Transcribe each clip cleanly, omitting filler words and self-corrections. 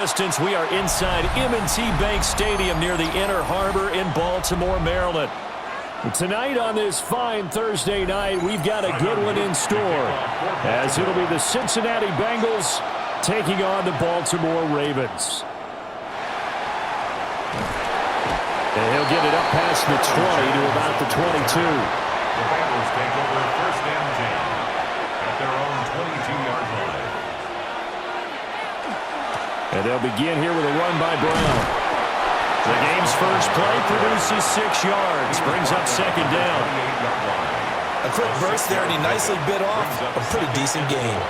Distance, we are inside M&T Bank Stadium near the Inner Harbor in Baltimore, Maryland. Tonight on this fine Thursday night, we've got a good one in store, as it'll be the Cincinnati Bengals taking on the Baltimore Ravens. And he'll get it up past the 20 to about the 22. The Bengals take over first down 10 at their own 22-yard line. And they'll begin here with a run by Brown. The game's first play produces 6 yards, brings up second down. A quick burst there, and he nicely bit off a pretty decent gain.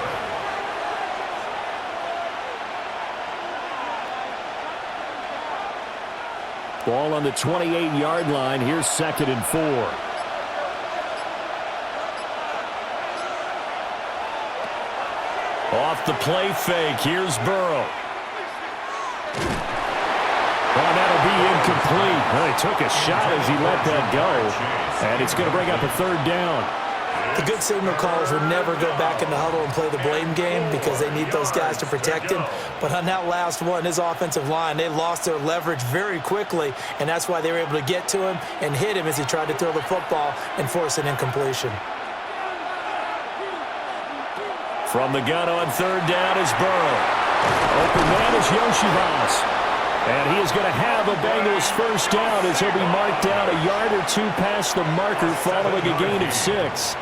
Ball on the 28-yard line. Here's 2nd and 4. Off the play fake. Here's Burrow. Oh, that'll be incomplete. Well, he took a shot as he let that go. And it's going to bring up a 3rd down. The good signal callers would never go back in the huddle and play the blame game because they need those guys to protect him. But on that last one, his offensive line, they lost their leverage very quickly, and that's why they were able to get to him and hit him as he tried to throw the football and force an incompletion. From the gun on 3rd down is Burrow. Open man is Yoshivas. And he is going to have a Bengals first down as he'll be marked down a yard or 2 past the marker following a gain of 6.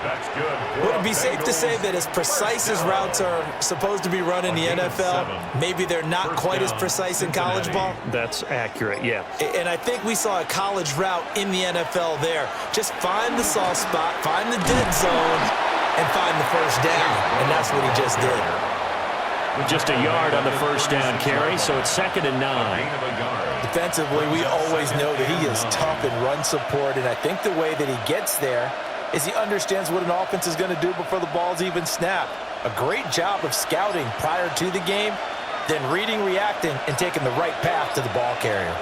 That's good. Would it be safe to say that as precise as routes are supposed to be run in the NFL, maybe they're not quite as precise in college ball? That's accurate, yeah. And I think we saw a college route in the NFL there. Just find the soft spot, find the dead zone, and find the first down. And that's what he just did. Just a yard on the first down carry, so it's 2nd and 9. Defensively, we always know that he is tough in run support, and I think the way that he gets there is he understands what an offense is going to do before the ball's even snapped. A great job of scouting prior to the game, then reading, reacting, and taking the right path to the ball carrier.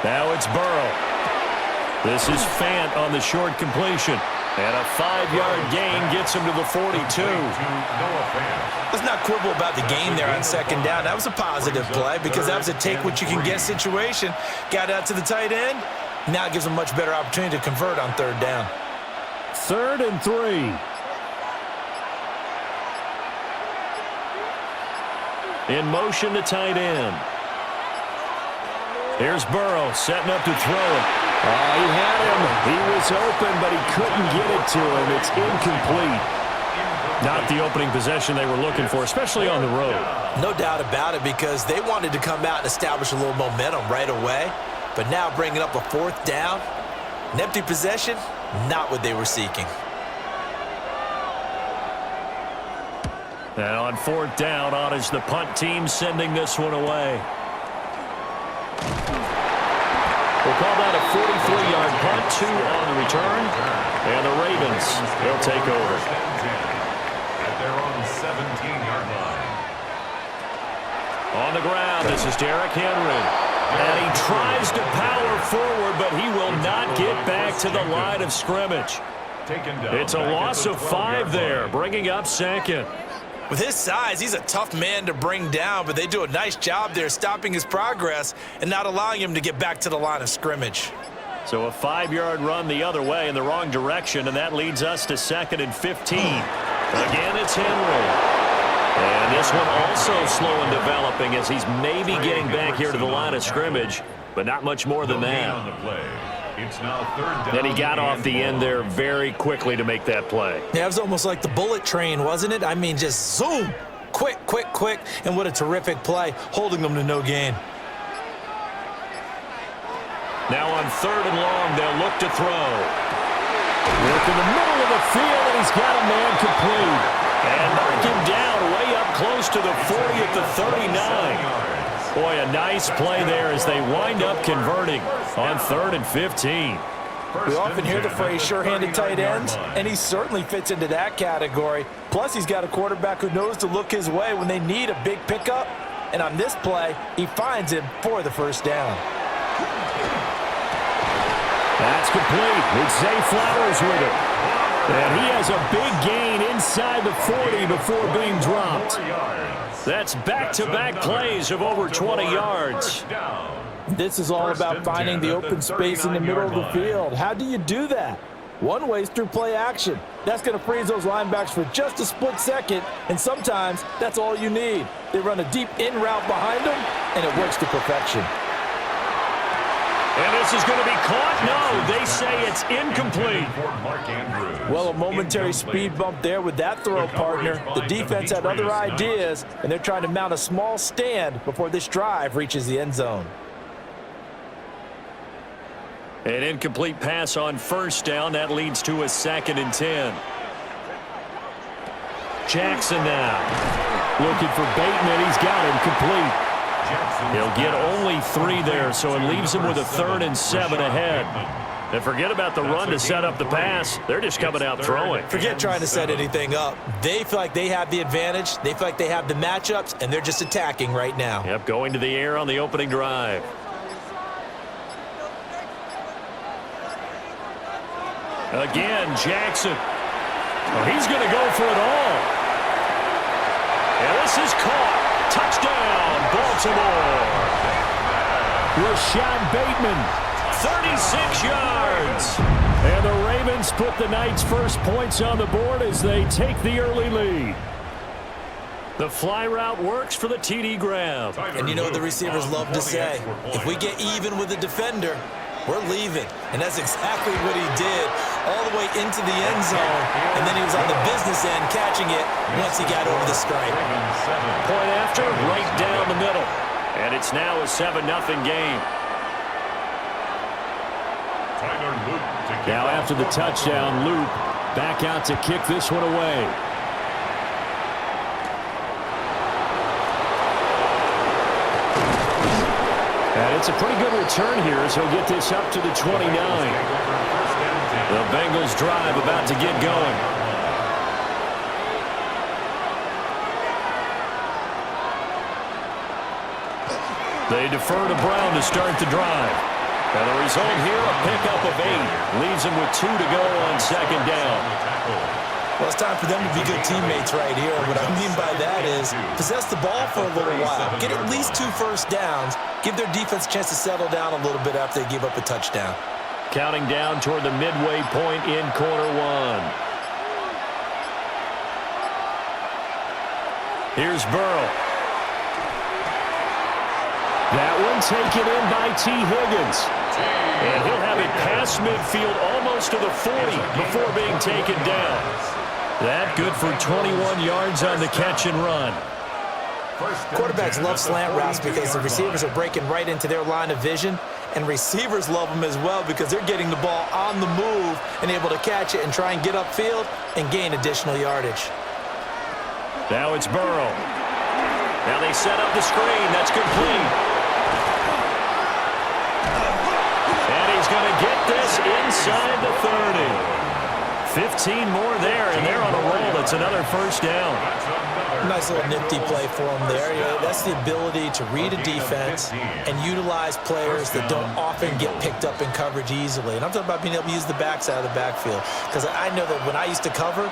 Now it's Burrow. This is Fant on the short completion. And a 5-yard gain gets him to the 42. Let's not quibble about the gain there on 2nd down. That was a positive play because that was a take-what-you-can-get situation. Got out to the tight end. Now it gives him a much better opportunity to convert on 3rd down. 3rd and 3. In motion to tight end. Here's Burrow setting up to throw it. He had him. He was open, but he couldn't get it to him. It's incomplete. Not the opening possession they were looking for, especially on the road. No doubt about it, because they wanted to come out and establish a little momentum right away. But now bringing up a 4th down, an empty possession, not what they were seeking. Now on 4th down, on is the punt team sending this one away. We'll call that a 43-yard punt, 2 on the return, and the Ravens, they'll take over. At their own 17-yard line. On the ground, this is Derrick Henry. And he tries to power forward, but he will not get back to the line of scrimmage. It's a loss of 5 there, bringing up 2nd. With his size, he's a tough man to bring down, but they do a nice job there stopping his progress and not allowing him to get back to the line of scrimmage. So a 5-yard run the other way in the wrong direction, and that leads us to 2nd and 15. Again, it's Henry. And this one also slow in developing as he's maybe getting back here to the line of scrimmage, but not much more than that. It's now 3rd down. Then he got off the end there very quickly to make that play. Yeah, it was almost like the bullet train, wasn't it? I mean, just zoom, quick, quick, quick, and what a terrific play, holding them to no gain. Now on 3rd and long, they'll look to throw. Look in the middle of the field, and he's got a man complete. And knock him down way up close to the 40 at the 39. Boy, a nice play there as they wind up converting on 3rd and 15. We often hear the phrase sure-handed tight ends, and he certainly fits into that category. Plus, he's got a quarterback who knows to look his way when they need a big pickup. And on this play, he finds him for the first down. That's complete. It's Zay Flowers with it. And he has a big gain inside the 40 before being dropped. That's back-to-back plays of over 20 yards. This is all about finding the open space in the middle of the field. How do you do that? One way is through play action. That's going to freeze those linebackers for just a split second, and sometimes that's all you need. They run a deep in route behind them, and it works to perfection. And this is going to be caught? No, they say it's incomplete. Well, a momentary speed bump there with that throw, partner. The defense had other ideas, and they're trying to mount a small stand before this drive reaches the end zone. An incomplete pass on first down. That leads to a 2nd and 10. Jackson now. Looking for Bateman. He's got him complete. He'll get only 3 there, so it leaves him with a 3rd and 7 ahead. And forget about the run to set up the pass. They're just coming out throwing. Forget trying to set anything up. They feel like they have the advantage. They feel like they have the matchups, and they're just attacking right now. Yep, going to the air on the opening drive. Again, Jackson. Oh, he's going to go for it all. And this is caught. Touchdown, Baltimore. Rashad Bateman, 36 yards. And the Ravens put the night's first points on the board as they take the early lead. The fly route works for the TD grab. And you know what the receivers love to say? If we get even with the defender, we're leaving. And that's exactly what he did all the way into the end zone. And then he was on the business end catching it once he got over the stripe. Point after, right down the middle. And it's now a 7-0 game. Now after the touchdown, Loop back out to kick this one away. And it's a pretty good return here as he'll get this up to the 29. The Bengals drive about to get going. They defer to Brown to start the drive. And the result here, a pickup of 8. Leaves them with 2 to go on 2nd down. Well, it's time for them to be good teammates right here. What I mean by that is possess the ball for a little while. Get at least 2 first downs. Give their defense a chance to settle down a little bit after they give up a touchdown. Counting down toward the midway point in quarter 1. Here's Burrow. That one taken in by T. Higgins. And he'll have it past midfield almost to the 40 before being taken down. That good for 21 yards on the catch and run. Quarterbacks love slant routes because the receivers are breaking right into their line of vision, and receivers love them as well because they're getting the ball on the move and able to catch it and try and get upfield and gain additional yardage. Now it's Burrow. Now they set up the screen. That's complete. And he's going to get this inside the 30. 15 more there, and they're on a roll. It's another first down. Nice little nifty play for him there. You know, that's the ability to read a defense and utilize players that don't often get picked up in coverage easily. And I'm talking about being able to use the backside of the backfield. Because I know that when I used to cover,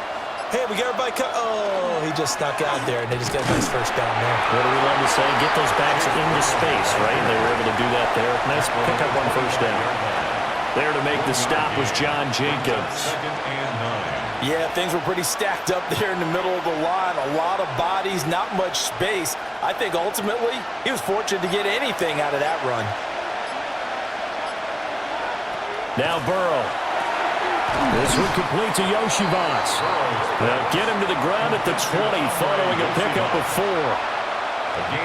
hey, we got everybody oh, he just snuck out there, and they just got a nice first down there. What do we love to say? Get those backs into space, right? And they were able to do that there. Nice pickup on first down. There to make the stop was John Jenkins. Yeah, things were pretty stacked up there in the middle of the line. A lot of bodies, not much space. I think ultimately he was fortunate to get anything out of that run. Now Burrow. This one complete to Yoshivas. They'll get him to the ground at the 20 following a pickup of 4.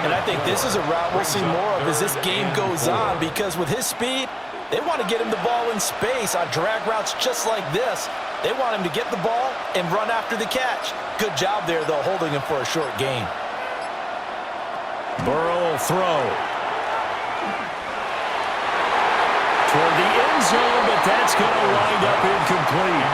And I think this is a route we'll see more of as this game goes on, because with his speed, they want to get him the ball in space on drag routes just like this. They want him to get the ball and run after the catch. Good job there, though, holding him for a short gain. Burrow will throw. Toward the end zone, but that's going to wind up incomplete.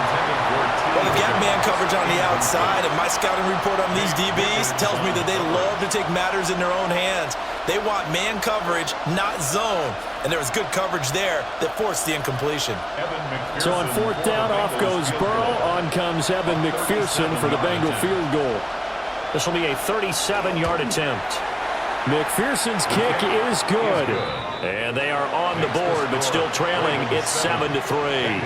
Well, they've got man coverage on the outside, and my scouting report on these DBs tells me that they love to take matters in their own hands. They want man coverage, not zone. And there was good coverage there that forced the incompletion. So on fourth down, off goes Burrow. On comes Evan McPherson for the Bengal field goal. This will be a 37-yard attempt. McPherson's kick is good. And they are on the board, but still trailing. It's 7-3.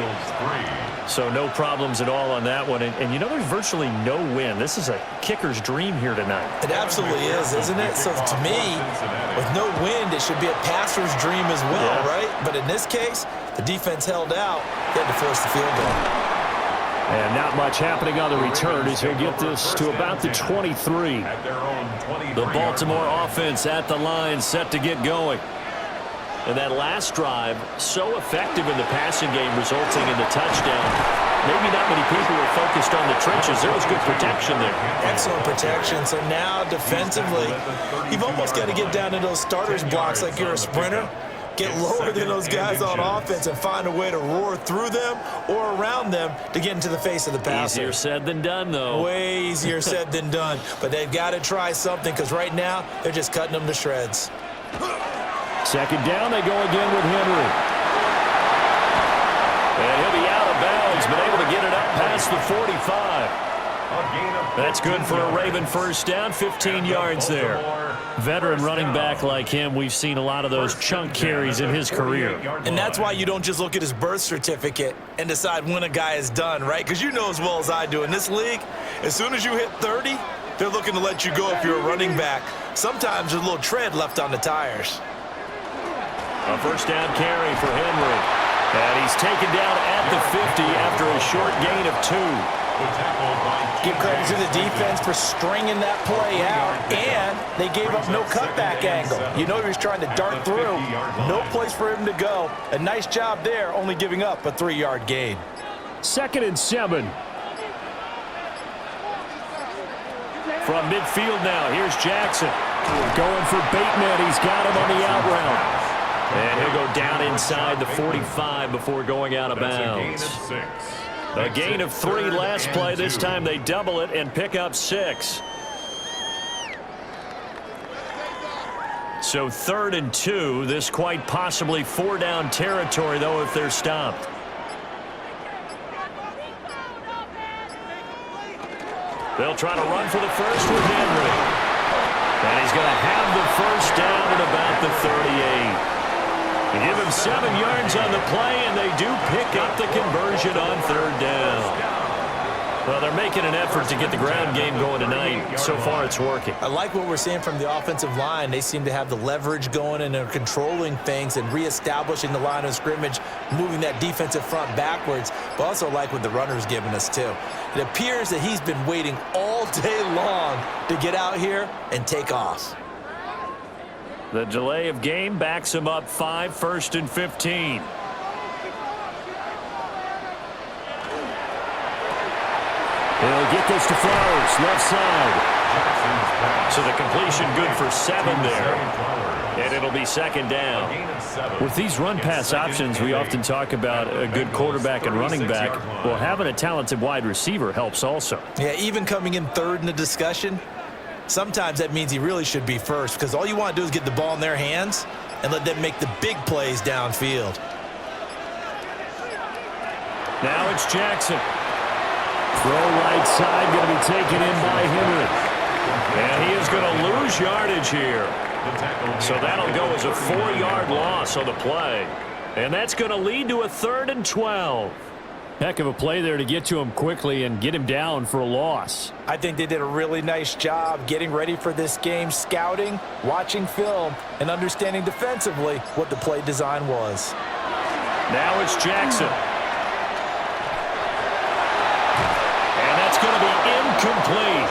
So no problems at all on that one. And you know, there's virtually no win. This is a kicker's dream here tonight. It absolutely is, isn't it? So to me, with no wind, it should be a passer's dream as well, right? But in this case, the defense held out. They had to force the field goal. And not much happening on the return as he'll get this to about the 23. The Baltimore offense at the line, set to get going. And that last drive, so effective in the passing game, resulting in the touchdown. Maybe not many people were focused on the trenches. There was good protection there. Excellent protection. So now defensively, you've almost got to get down to those starters blocks like you're a sprinter. Get lower than those guys on offense and find a way to roar through them or around them to get into the face of the passer. Easier said than done, though. Way easier said than done. But they've got to try something because right now they're just cutting them to shreds. Second down, they go again with Henry. And he'll be out of bounds, but able to get it up past the 45. That's good for a Raven first down, 15 yards there. Veteran running back like him, we've seen a lot of those chunk carries in his career. And that's why you don't just look at his birth certificate and decide when a guy is done, right? Because you know as well as I do, in this league, as soon as you hit 30, they're looking to let you go if you're a running back. Sometimes there's a little tread left on the tires. A first down carry for Henry. And he's taken down at the 50 after a short gain of 2. Give credit to the defense for stringing that play out, and they gave up no cutback angle. You know he was trying to dart through. No place for him to go. A nice job there, only giving up a 3-yard gain. 2nd and 7. From midfield now, here's Jackson. Going for Bateman. He's got him on the out route. And he'll go down inside the 45 before going out of bounds. A gain of 3 last play. This time they double it and pick up 6. So 3rd and 2. This quite possibly 4-down territory, though, if they're stopped. They'll try to run for the first with Henry. And he's going to have the first down at about the 38. They give him 7 yards on the play, and they do pick up the conversion on 3rd down. Well, they're making an effort to get the ground game going tonight. So far, it's working. I like what we're seeing from the offensive line. They seem to have the leverage going, and they're controlling things and reestablishing the line of scrimmage, moving that defensive front backwards, but also like what the runner's giving us, too. It appears that he's been waiting all day long to get out here and take off. The delay of game backs him up 5, 1st and 15. He'll get this to Flowers, left side. So the completion good for 7 there. And it'll be 2nd down. With these run-pass options, we often talk about a good quarterback and running back. Well, having a talented wide receiver helps also. Yeah, even coming in 3rd in the discussion, sometimes that means he really should be first because all you want to do is get the ball in their hands and let them make the big plays downfield. Now it's Jackson. Throw right side, going to be taken in by Henry. And he is going to lose yardage here. So that'll go as a 4-yard loss on the play. And that's going to lead to a 3rd and 12. Heck of a play there to get to him quickly and get him down for a loss. I think they did a really nice job getting ready for this game, scouting, watching film, and understanding defensively what the play design was. Now it's Jackson. And that's going to be incomplete.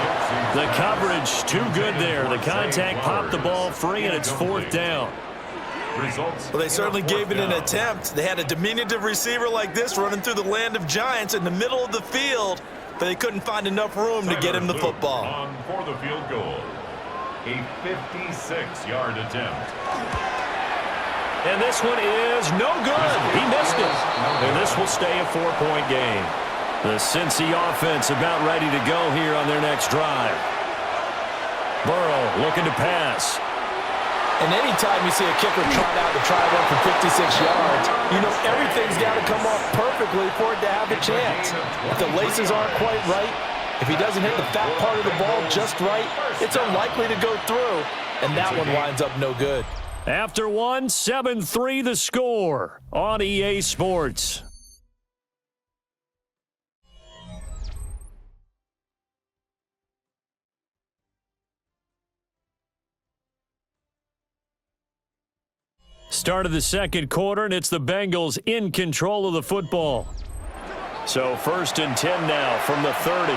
The coverage too good there. The contact popped the ball free, and it's 4th down. Well, they certainly gave it an attempt. They had a diminutive receiver like this running through the land of giants in the middle of the field, but they couldn't find enough room to get him the football. On for the field goal. A 56-yard attempt. And this one is no good. He missed it. And this will stay a 4-point game. The Cincy offense about ready to go here on their next drive. Burrow looking to pass. And anytime you see a kicker trot out to try one for 56 yards, you know everything's got to come off perfectly for it to have a chance. If the laces aren't quite right, if he doesn't hit the fat part of the ball just right, it's unlikely to go through, and that one winds up no good. After one, 7-3 the score on EA Sports. Start of the second quarter, and it's the Bengals in control of the football. So 1st and 10 now from the 30.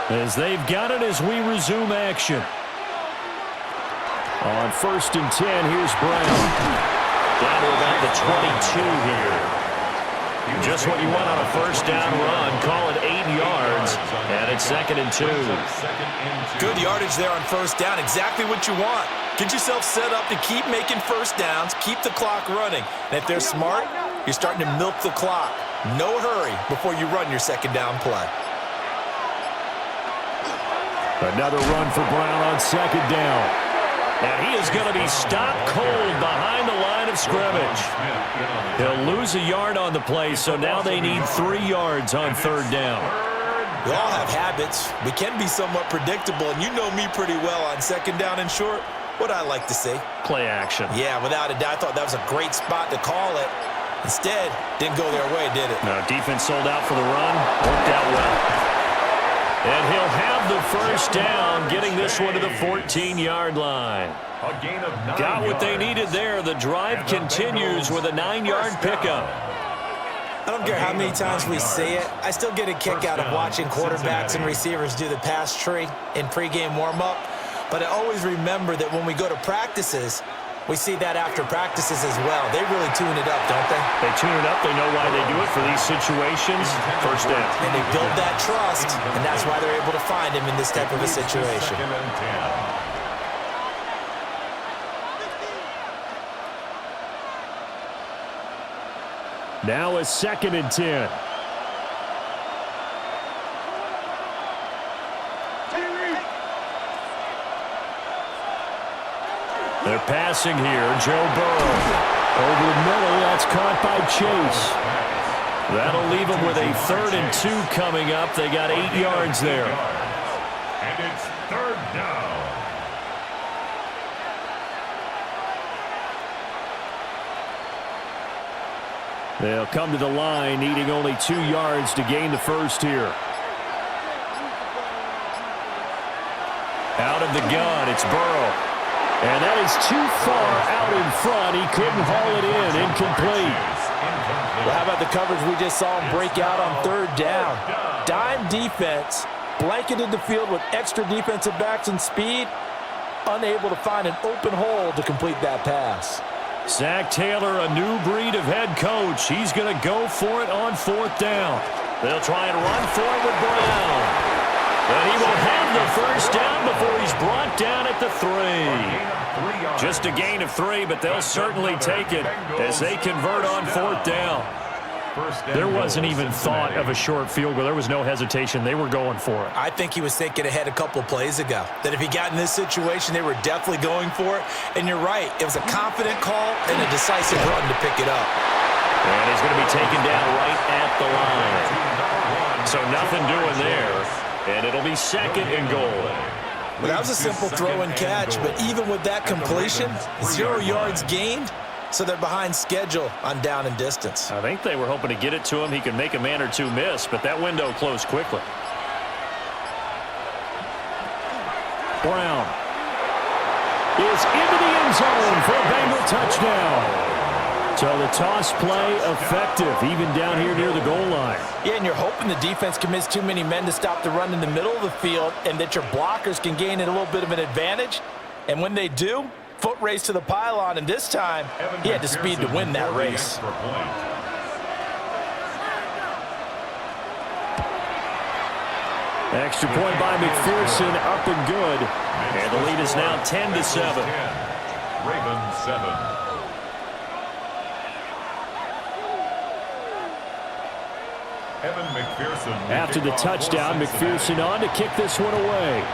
As they've got it as we resume action. On 1st and 10, here's Brown. Down to about the 22 here. Just what you want on a first down run. Call it 8 yards. And it's 2nd and 2. Good yardage there on first down. Exactly what you want. Get yourself set up to keep making first downs, keep the clock running. And if they're smart, you're starting to milk the clock. No hurry before you run your second down play. Another run for Brown on 2nd down. And he is going to be stopped cold behind the line of scrimmage. He'll lose a yard on the play, so now they need 3 yards on 3rd down. We all have habits. We can be somewhat predictable, and you know me pretty well on 2nd down and short. What I like to see. Play action. Yeah, without a doubt. I thought that was a great spot to call it. Instead, didn't go their way, did it? No, defense sold out for the run. Worked out well. And he'll have the first down, getting this one to the 14-yard line. A gain of 9 Got what they yards. needed there. The drive continues with a 9-yard pickup. I don't care how many times we say it. I still get a kick out of watching quarterbacks and receivers do the pass tree in pregame warm-up. But I always remember that when we go to practices, we see that after practices as well. They really tune it up, don't they? They tune it up. They know why they do it for these situations. First down. And they build that trust, and that's why they're able to find him in this type of a situation. 2nd and 10. Now a 2nd and 10. They're passing here. Joe Burrow. Over the middle. That's caught by Chase. That'll leave them with a 3rd and 2 coming up. They got 8 yards there. And it's 3rd down. They'll come to the line, needing only 2 yards to gain the first here. Out of the gun, it's Burrow. And that is too far out in front. He couldn't haul it in. Incomplete. Well, how about the coverage we just saw him break out on 3rd down? Dime defense, blanketed the field with extra defensive backs and speed, unable to find an open hole to complete that pass. Zach Taylor, a new breed of head coach. He's going to go for it on 4th down. They'll try and run for it with Brown. And he will have the first down before he's brought down at the 3. Just a gain of 3, but they'll certainly take it as they convert on 4th down. There wasn't even thought of a short field goal. There was no hesitation. They were going for it. I think he was thinking ahead a couple plays ago, that if he got in this situation, they were definitely going for it. And you're right. It was a confident call and a decisive run to pick it up. And he's going to be taken down right at the line. So nothing doing there. And it'll be 2nd and goal. Well, that was a simple throw and catch, but even with that completion, 0 yards gained, so they're behind schedule on down and distance. I think they were hoping to get it to him. He could make a man or two miss, but that window closed quickly. Brown is into the end zone for a Bengal touchdown. So the toss play effective, even down here near the goal line. Yeah, and you're hoping the defense commits too many men to stop the run in the middle of the field and that your blockers can gain a little bit of an advantage. And when they do, foot race to the pylon, and this time he had the speed to win that race. Extra point by McPherson, up and good. And the lead is now 10-7. Ravens 7. After the touchdown, McPherson on to kick this one away.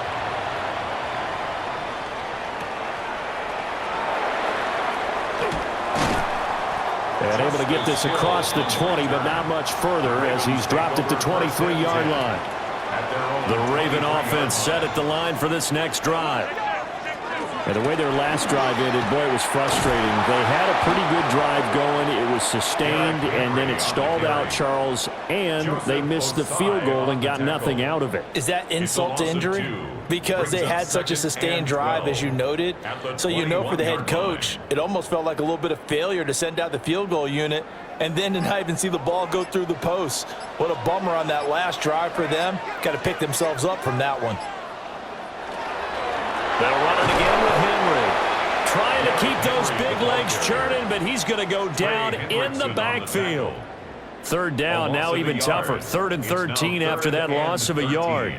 And able to get this across the 20, but not much further as he's dropped it to 23-yard line. The Raven offense set at the line for this next drive. And the way their last drive ended, boy, it was frustrating. They had a pretty good drive going. It was sustained, and then it stalled out, Charles, and they missed the field goal and got nothing out of it. Is that insult to injury? Because they had such a sustained drive, as you noted. So you know for the head coach, it almost felt like a little bit of failure to send out the field goal unit and then to not even see the ball go through the posts. What a bummer on that last drive for them. Got to pick themselves up from that one. They'll run it again with Henry. Trying to keep those big legs churning, but he's going to go down in the backfield. Third down, now even tougher. 3rd and 13 after that loss of a yard.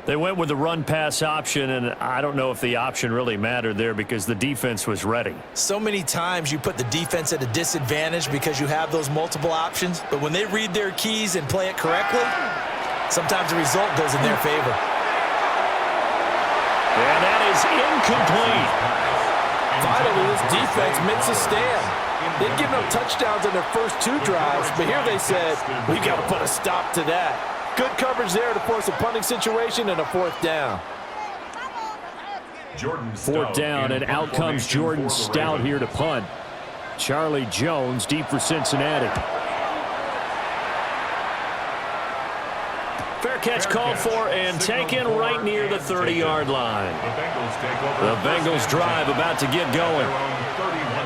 They went with the run-pass option, and I don't know if the option really mattered there because the defense was ready. So many times you put the defense at a disadvantage because you have those multiple options, but when they read their keys and play it correctly, sometimes the result goes in their favor. And that is incomplete. Finally, this defense makes a stand. They'd given up touchdowns in their first 2 drives, but here they said, we got to put a stop to that. Good coverage there to force a punting situation and a 4th down. 4th down, and out comes Jordan Stout here to punt. Charlie Jones deep for Cincinnati. Fair catch called for and taken right near the 30-yard line. The Bengals drive about to get going.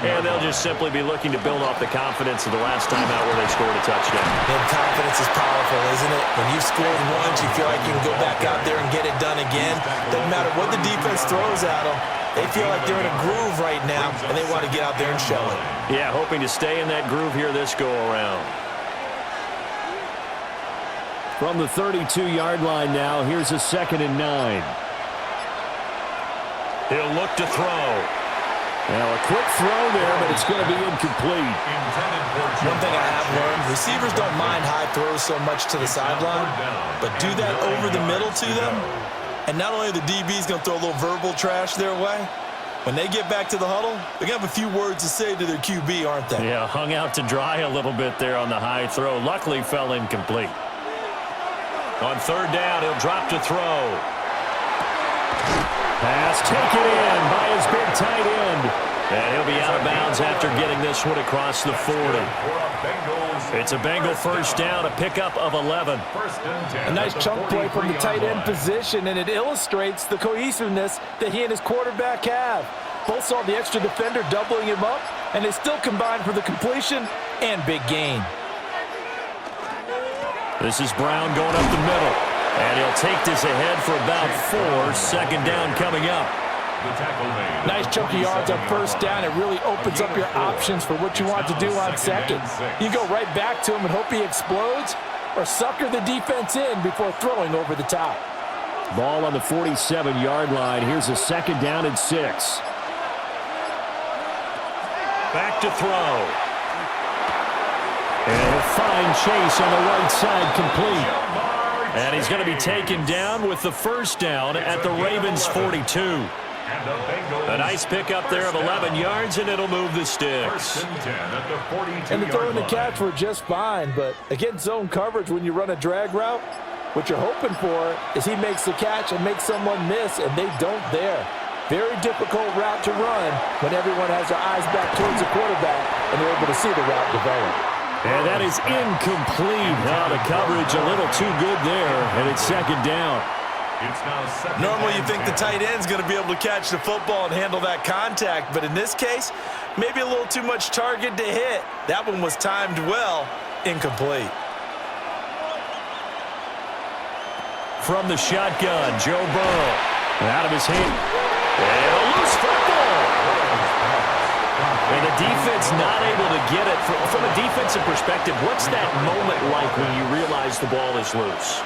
And they'll just simply be looking to build off the confidence of the last time out where they scored a touchdown. And confidence is powerful, isn't it? When you've scored once, you feel like you can go back out there and get it done again. Doesn't matter what the defense throws at them. They feel like they're in a groove right now, and they want to get out there and show it. Yeah, hoping to stay in that groove here this go-around. From the 32-yard line now, here's a 2nd and 9. He'll look to throw. Now, a quick throw there, but it's going to be incomplete. One thing I have learned, receivers don't mind high throws so much to the sideline, but do that over the middle to them, and not only are the DBs going to throw a little verbal trash their way, when they get back to the huddle, they're going to have a few words to say to their QB, aren't they? Yeah, hung out to dry a little bit there on the high throw. Luckily, fell incomplete. On 3rd down, he'll drop to throw. Pass taken in by his big tight end. And he'll be out of bounds after getting this one across the 40. It's a Bengal 1st down, a pickup of 11. A nice chunk play from the tight end position, and it illustrates the cohesiveness that he and his quarterback have. Both saw the extra defender doubling him up, and they still combined for the completion and big gain. This is Brown going up the middle. And he'll take this ahead for about 4. 2nd down coming up. Nice chunk of yards on 1st down. It really opens up your options for what you want to do on 2nd. You go right back to him and hope he explodes, or sucker the defense in before throwing over the top. Ball on the 47-yard line. Here's a 2nd down and 6. Back to throw. And he'll find Chase on the right side complete. And he's going to be taken down with the 1st down at the Ravens' 42. A nice pickup there of 11 yards, and it'll move the sticks. And the throw and the catch were just fine, but against zone coverage when you run a drag route, what you're hoping for is he makes the catch and makes someone miss, and they don't there. Very difficult route to run when everyone has their eyes back towards the quarterback and they're able to see the route develop. And that is incomplete. The coverage a little too good there, and it's 2nd down. Normally you think the tight end's going to be able to catch the football and handle that contact, but in this case, maybe a little too much target to hit. That one was timed well, incomplete. From the shotgun, Joe Burrow. Out of his hand. And a loose football. And the defense not able to get it. From a defensive perspective, what's that moment like when you realize the ball is loose?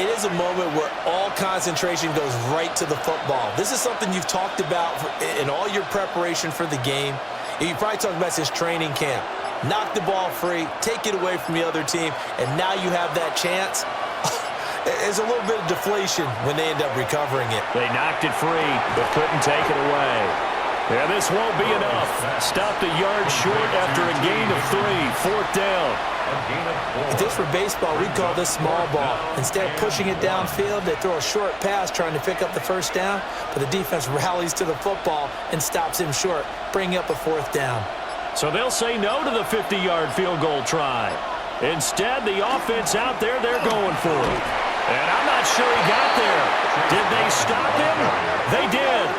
It is a moment where all concentration goes right to the football. This is something you've talked about in all your preparation for the game. You probably talked about since training camp. Knock the ball free, take it away from the other team, and now you have that chance. There's a little bit of deflation when they end up recovering it. They knocked it free, but couldn't take it away. Yeah, this won't be enough. Stopped a yard short after a gain of 3. 4th down. If this were baseball, we'd call this small ball. Instead of pushing it downfield, they throw a short pass trying to pick up the 1st down, but the defense rallies to the football and stops him short, bringing up a 4th down. So they'll say no to the 50-yard field goal try. Instead, the offense out there, they're going for it. And I'm not sure he got there. Did they stop him? They did.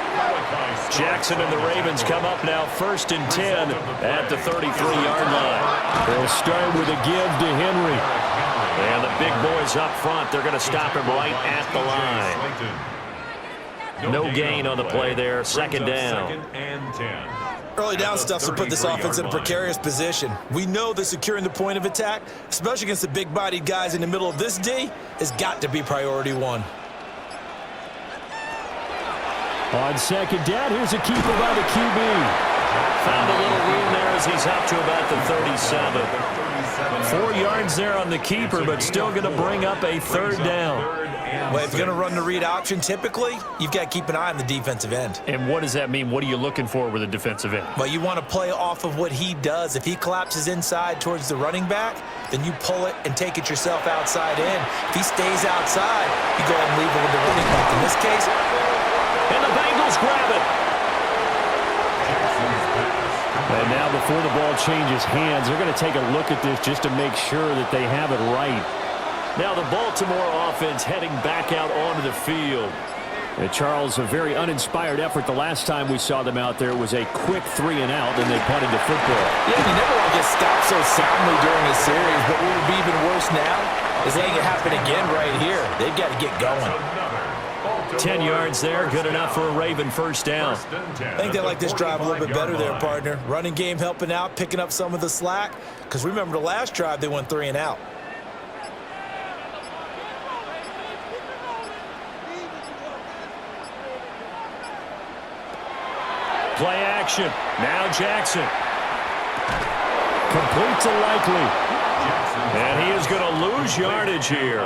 Jackson and the Ravens come up now 1st and 10 at the 33-yard line. They'll start with a give to Henry. And the big boys up front, they're going to stop him right at the line. No gain on the play there. 2nd down. Early down stuff to put this offense in a precarious position. We know that securing the point of attack, especially against the big-bodied guys in the middle of this D, has got to be priority 1. On 2nd down, here's a keeper by the QB. Found a little room there as he's up to about the 37. 4 yards there on the keeper, but still going to bring up a 3rd down. Well, if you're going to run the read option, typically, you've got to keep an eye on the defensive end. And what does that mean? What are you looking for with a defensive end? Well, you want to play off of what he does. If he collapses inside towards the running back, then you pull it and take it yourself outside in. If he stays outside, you go ahead and leave it with the running back. In this case, and the Bengals grab it. And now before the ball changes hands, they're going to take a look at this just to make sure that they have it right. Now the Baltimore offense heading back out onto the field. And Charles, a very uninspired effort the last time we saw them out there. It was a quick 3 and out, and they punted the football. Yeah, you never want to get stopped so soundly during a series, but what would be even worse now is letting it happen again right here. They've got to get going. 10 yards there, good enough for a Raven 1st down. I think they like this drive a little bit better there, partner. Running game helping out, picking up some of the slack. Because remember the last drive, they went 3 and out. Play action. Now Jackson. Complete to Likely. And he is going to lose yardage here.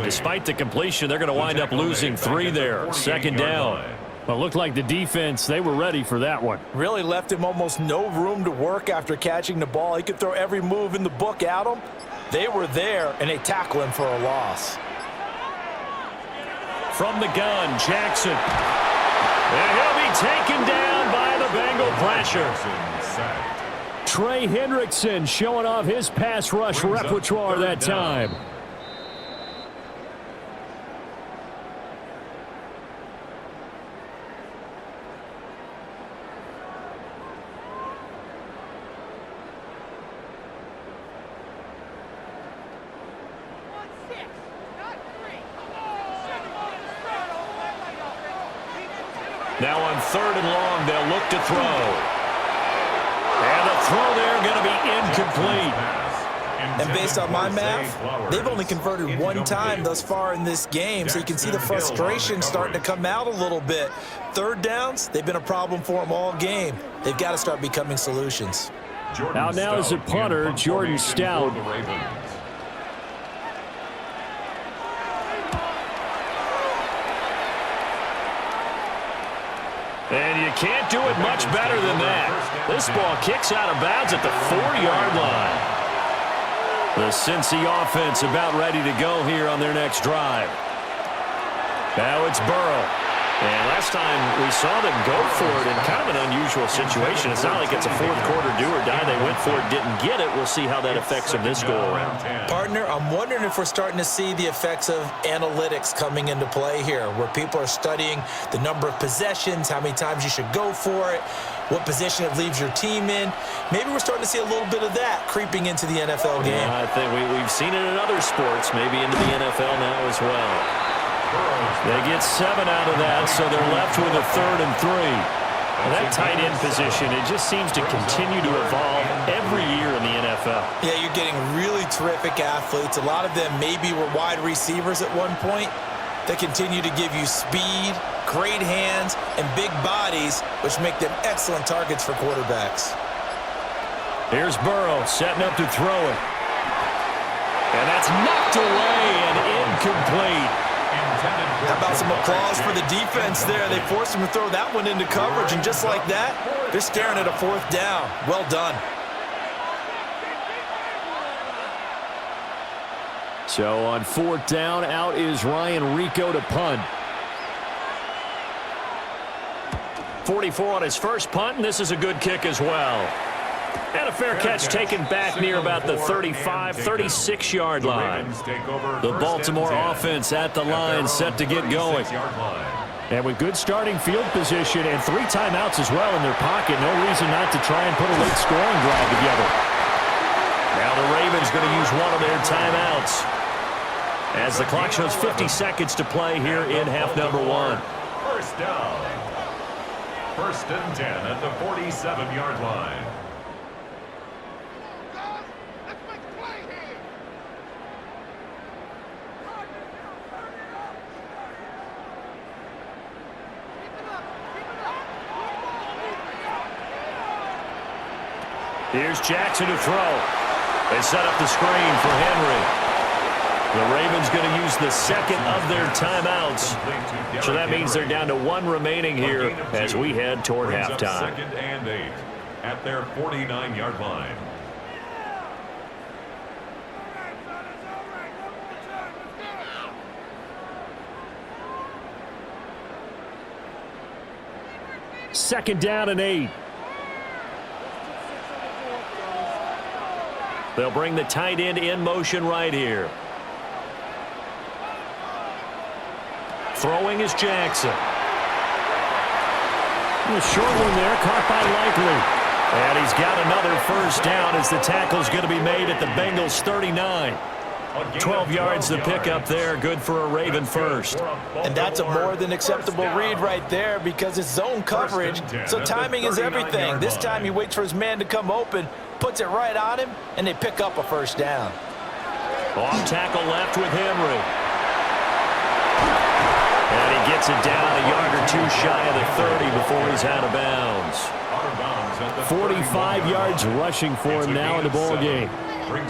Despite the completion, they're going to wind up losing 3 there. 2nd down. Well, it looked like the defense, they were ready for that one. Really left him almost no room to work after catching the ball. He could throw every move in the book at him. They were there, and they tackle him for a loss. From the gun, Jackson. And he'll be taken down by the Bengal pressure. Trey Hendrickson showing off his pass rush repertoire that time. Now on 3rd and long, they'll look to throw. And the throw there going to be incomplete. And based on my math, they've only converted 1 time thus far in this game, so you can see the frustration starting to come out a little bit. 3rd downs, they've been a problem for them all game. They've got to start becoming solutions. Out now is a punter, Jordan Stout. And you can't do it much better than that. This ball kicks out of bounds at the 4-yard line. The Cincy offense about ready to go here on their next drive. Now it's Burrow. And last time we saw them go for it in kind of an unusual situation. It's not like it's a 4th quarter do or die. They went for it, didn't get it. We'll see how that affects them this go around. Partner, I'm wondering if we're starting to see the effects of analytics coming into play here, where people are studying the number of possessions, how many times you should go for it, what position it leaves your team in. Maybe we're starting to see a little bit of that creeping into the NFL game. Yeah, I think we've seen it in other sports, maybe into the NFL now as well. They get 7 out of that, so they're left with a 3rd and 3. Well, that tight end position, it just seems to continue to evolve every year in the NFL. Yeah, you're getting really terrific athletes. A lot of them maybe were wide receivers at one point. They continue to give you speed, great hands, and big bodies, which make them excellent targets for quarterbacks. Here's Burrow setting up to throw it. And that's knocked away and incomplete. How about some applause for the defense there? They forced him to throw that one into coverage, and just like that, they're staring at a fourth down. Well done. So on fourth down, out is Ryan Rico to punt. 44 on his first punt, and this is a good kick as well. And a fair catch taken back near about the 35, 36-yard line. The Baltimore offense at the line set to get going. And with good starting field position and 3 timeouts as well in their pocket, no reason not to try and put a late scoring drive together. Now the Ravens going to use one of their timeouts as the clock shows 50 seconds to play here in half number 1. First down. First and 10 at the 47-yard line. Here's Jackson to throw. They set up the screen for Henry. The Ravens going to use the second of their timeouts. So that means they're down to 1 remaining here as we head toward halftime. Second and 8 at their 49-yard line. Second down and 8. They'll bring the tight end in motion right here. Throwing is Jackson. A short one there, caught by Likely. And he's got another first down as the tackle's going to be made at the Bengals 39. 12 yards to pick up there, good for a Raven first. And that's a more than acceptable read right there because it's zone coverage, so timing is everything. This time he waits for his man to come open, puts it right on him, and they pick up a first down. Off tackle left with Henry. And he gets it down a yard or 2 shy of the 30 before he's out of bounds. 45 yards rushing for him now in the ball game.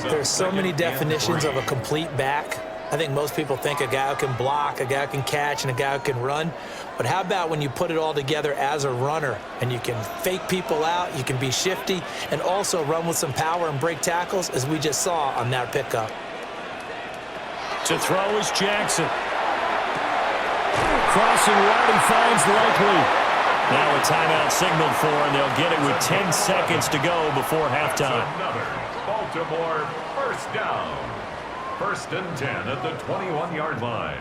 There's so many definitions of a complete back. I think most people think a guy who can block, a guy who can catch, and a guy who can run. But how about when you put it all together as a runner and you can fake people out, you can be shifty, and also run with some power and break tackles, as we just saw on that pickup. To throw is Jackson. Crossing route, he finds Likely. Now a timeout signaled for, and they'll get it with 10 seconds to go before halftime. Another Baltimore first down. First and 10 at the 21-yard line.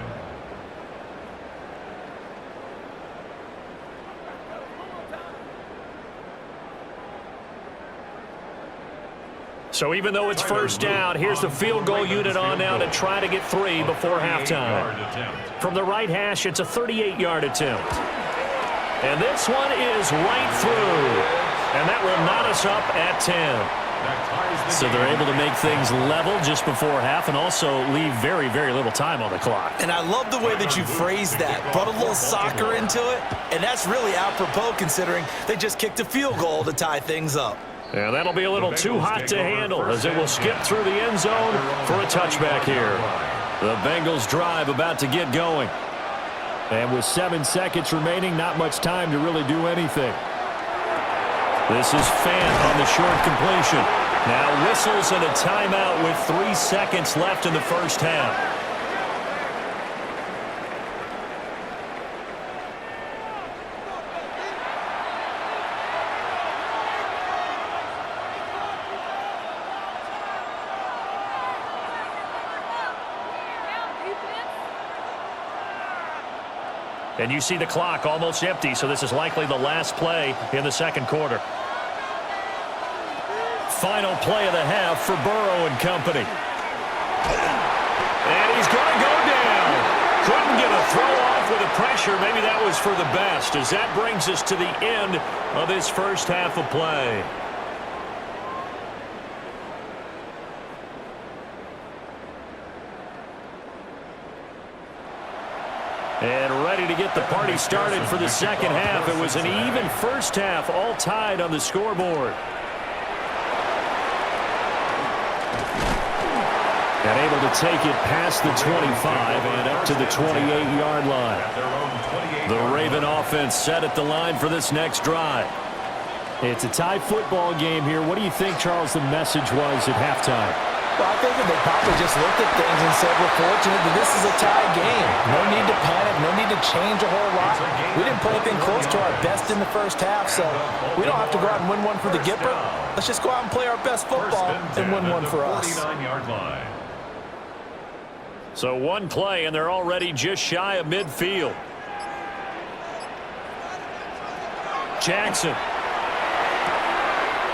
So even though it's first down, here's the field goal unit on now to try to get 3 before halftime. From the right hash, it's a 38-yard attempt. And this one is right through. And that will knot us up at 10. So they're able to make things level just before half and also leave very, very little time on the clock. And I love the way that you phrased that. Brought a little soccer into it, and that's really apropos considering they just kicked a field goal to tie things up. And that'll be a little too hot to handle as it will skip through the end zone for a touchback here. The Bengals drive about to get going. And with 7 seconds remaining, not much time to really do anything. This is Fant on the short completion. Now whistles and a timeout with 3 seconds left in the first half. And you see the clock almost empty, so this is likely the last play in the second quarter. Final play of the half for Burrow and company. And he's going to go down. Couldn't get a throw off with the pressure. Maybe that was for the best, as that brings us to the end of this first half of play. And ready to get the party started for the second half. It was an even first half, all tied on the scoreboard. And able to take it past the 25 and up to the 28-yard line. The Raven offense set at the line for this next drive. It's a tie football game here. What do you think, Charles, the message was at halftime? Well, I think that they probably just looked at things and said, we're fortunate that this is a tie game. No need to panic, no need to change a whole lot. We didn't play anything close to our best in the first half, so we don't have to go out and win one for the Gipper. Let's just go out and play our best football and win one for us. So one play, and they're already just shy of midfield. Jackson.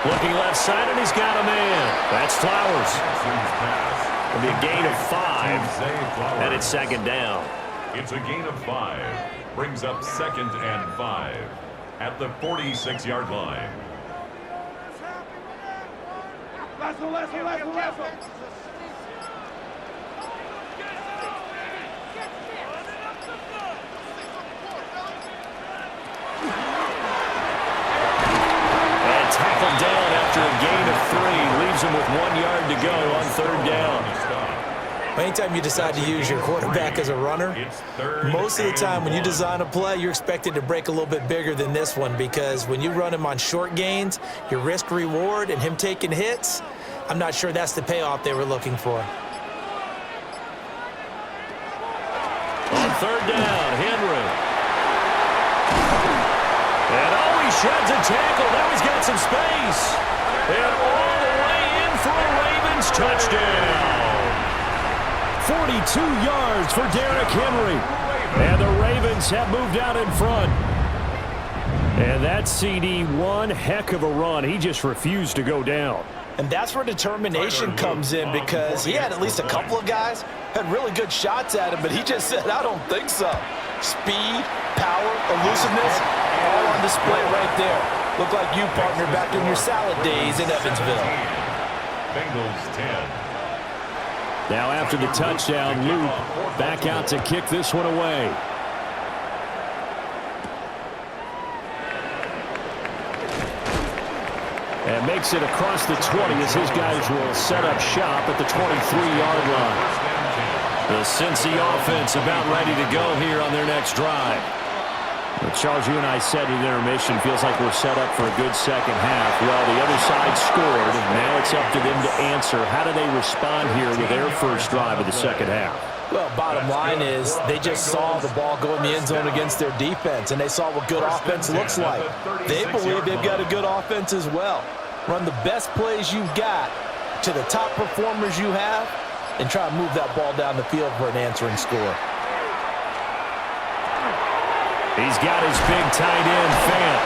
Looking left side, and he's got a man. That's Flowers. It'll be a gain of 5, and it's second down. It's a gain of 5. Brings up 2nd and 5 at the 46-yard line. Tackled down after a gain of 3. Leaves him with 1 yard to go on third down. Anytime you decide to use your quarterback as a runner, most of the time when you design a play, you're expected to break a little bit bigger than this one, because when you run him on short gains, your risk-reward and him taking hits, I'm not sure that's the payoff they were looking for. On third down, Henry. And he sheds a tackle. Now he's got some space. And all the way in for a Ravens touchdown. 42 yards for Derrick Henry. And the Ravens have moved out in front. And that CD, one heck of a run. He just refused to go down. And that's where determination comes in, because he had at least a couple of guys had really good shots at him, but he just said, I don't think so. Speed, power, elusiveness, all on display right there. Look like you, partner, back in your salad days in Evansville. Bengals 10. Now after the touchdown, Luke back out to kick this one away. And makes it across the 20 as his guys will set up shop at the 23-yard line. The Cincy offense about ready to go here on their next drive. Well, Charles, you and I said in intermission, feels like we're set up for a good second half. Well, the other side scored. Now it's up to them to answer. How do they respond here with their first drive of the second half? Well, bottom line is they just saw the ball go in the end zone against their defense, and they saw what good offense looks like. They believe they've got a good offense as well. Run the best plays you've got to the top performers you have, and try to move that ball down the field for an answering score. He's got his big tight end, Fant.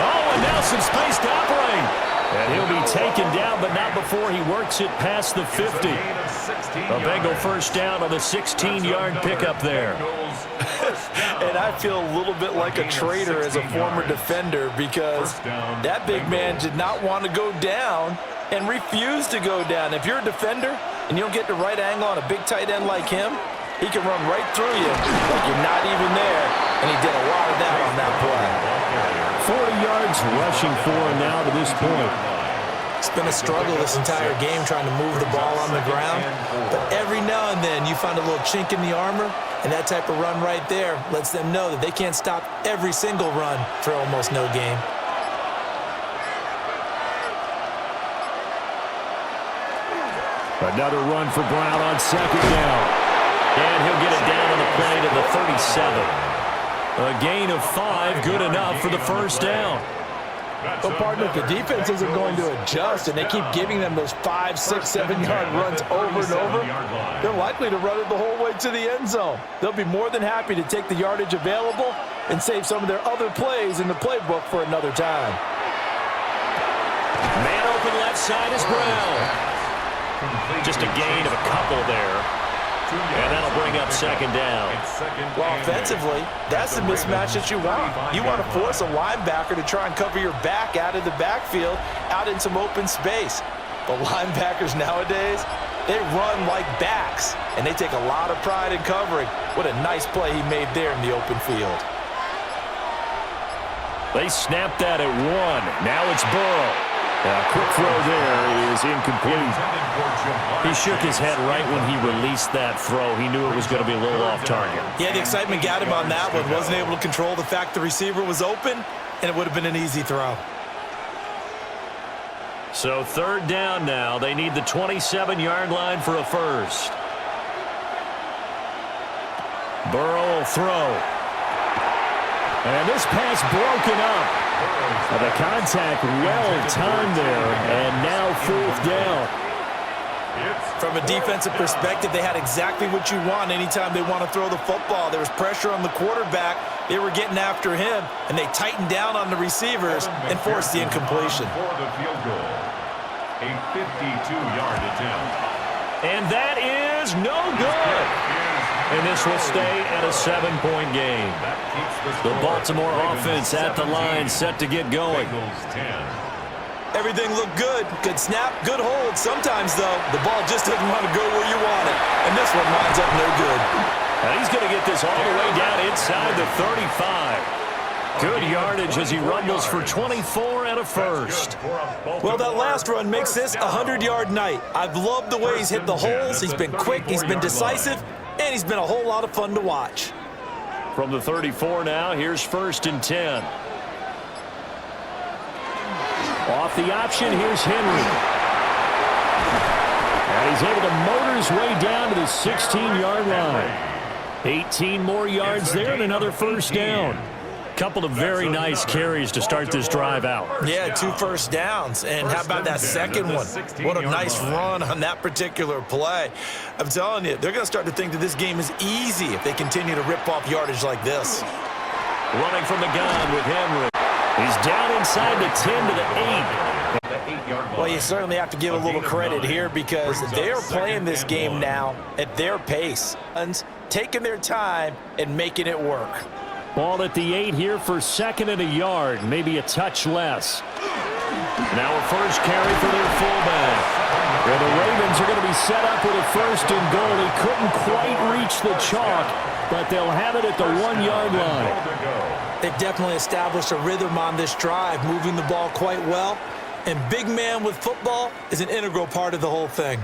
Oh, and now some space to operate. And he'll be taken down, but not before he works it past the 50. A Bengal first down on the 16-yard pickup there. And I feel a little bit like a traitor as a former defender, because that big man did not want to go down and refused to go down. If you're a defender and you don't get the right angle on a big tight end like him, he can run right through you like you're not even there, and he did a lot of that on that play. 40 yards rushing for him now to this point. It's been a struggle this entire game trying to move the ball on the ground, but every now and then you find a little chink in the armor, and that type of run right there lets them know that they can't stop every single run for almost no gain. Another run for Brown on second down. And he'll get it down on the play to the 37. A gain of 5, good enough for the first down. Well, partner, if the defense isn't going to adjust and they keep giving them those 5, 6, 7-yard runs over and over, they're likely to run it the whole way to the end zone. They'll be more than happy to take the yardage available and save some of their other plays in the playbook for another time. Man open left side is Brown. Just a gain of a couple there. And that'll bring up second down. Well, offensively, that's the mismatch that you want. You want to force a linebacker to try and cover your back out of the backfield, out in some open space. But linebackers nowadays, they run like backs, and they take a lot of pride in covering. What a nice play he made there in the open field. They snapped that at 1. Now it's Burrow. Quick throw there is incomplete. He shook his head right when he released that throw. He knew it was going to be a little off target. Yeah, the excitement got him on that one. Wasn't able to control the fact the receiver was open, and it would have been an easy throw. So third down now. They need the 27-yard line for a first. Burrow will throw. And this pass broken up. The contact well-timed there, and now fourth down. From a defensive perspective, they had exactly what you want anytime they want to throw the football. There was pressure on the quarterback. They were getting after him, and they tightened down on the receivers and forced the incompletion. For the field goal, a 52-yard attempt. And that is no good. And this will stay at a 7-point game. The Baltimore offense at the line, set to get going. Everything looked good. Good snap, good hold. Sometimes, though, the ball just doesn't want to go where you want it. And this one winds up no good. And he's going to get this all the way down inside the 35. Good yardage as he rumbles for 24 and a first. Well, that last run makes this a 100-yard night. I've loved the way he's hit the holes. He's been quick, he's been decisive, and he's been a whole lot of fun to watch. From the 34 now, here's first and 10. Off the option, here's Henry. And he's able to motor his way down to the 16-yard line. 18 more yards there and another first down. Couple of very nice carries to start this drive out. Yeah, 2 first downs. And how about that second one? What a nice run on that particular play. I'm telling you, they're going to start to think that this game is easy if they continue to rip off yardage like this. Running from the gun with Henry. He's down inside the 10 to the 8. Well, you certainly have to give a little credit here because they're playing this game now at their pace and taking their time and making it work. Ball at the 8 here for second and a yard, maybe a touch less. Now a first carry for their fullback. And the Ravens are going to be set up with a first and goal. He couldn't quite reach the chalk, but they'll have it at the 1-yard line. They've definitely established a rhythm on this drive, moving the ball quite well. And big man with football is an integral part of the whole thing.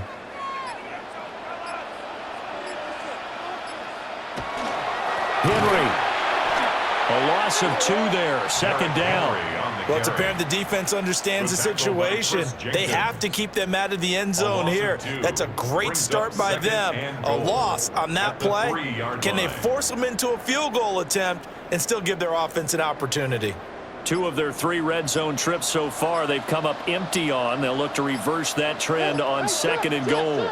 Henry. A loss of 2 there, second down. Well, it's apparent the defense understands the situation. They have to keep them out of the end zone here. That's a great start by them. A loss on that play. Can they force them into a field goal attempt and still give their offense an opportunity? 2 of their 3 red zone trips so far they've come up empty on. They'll look to reverse that trend on second and goal.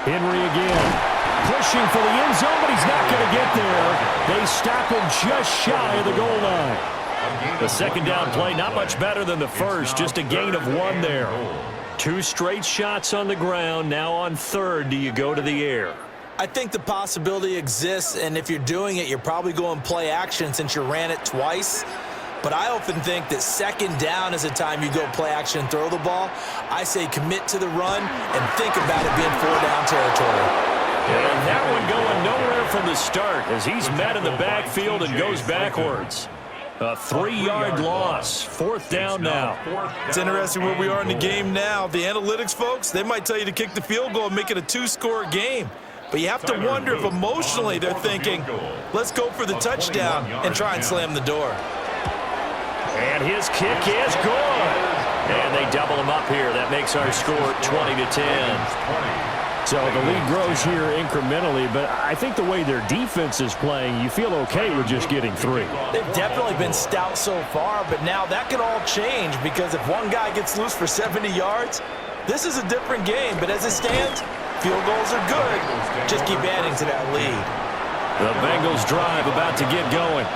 Henry again. Pushing for the end zone, but he's not going to get there. They stop him just shy of the goal line. The second down play, not much better than the first, just a gain of 1 there. 2 straight shots on the ground. Now on third, do you go to the air? I think the possibility exists, and if you're doing it, you're probably going play action since you ran it twice. But I often think that second down is a time you go play action and throw the ball. I say commit to the run and think about it being 4-down territory. And that one going nowhere from the start as he's met in the backfield and goes backwards. A 3-yard loss. 4th down now. It's interesting where we are in the game now. The analytics folks, they might tell you to kick the field goal and make it a 2-score game. But you have to wonder if emotionally they're thinking, let's go for the touchdown and try and slam the door. And his kick is good. And they double him up here. That makes our score 20-10. So the lead grows here incrementally, but I think the way their defense is playing, you feel okay with just getting 3. They've definitely been stout so far, but now that could all change because if one guy gets loose for 70 yards, this is a different game. But as it stands, field goals are good. Just keep adding to that lead. The Bengals drive about to get going.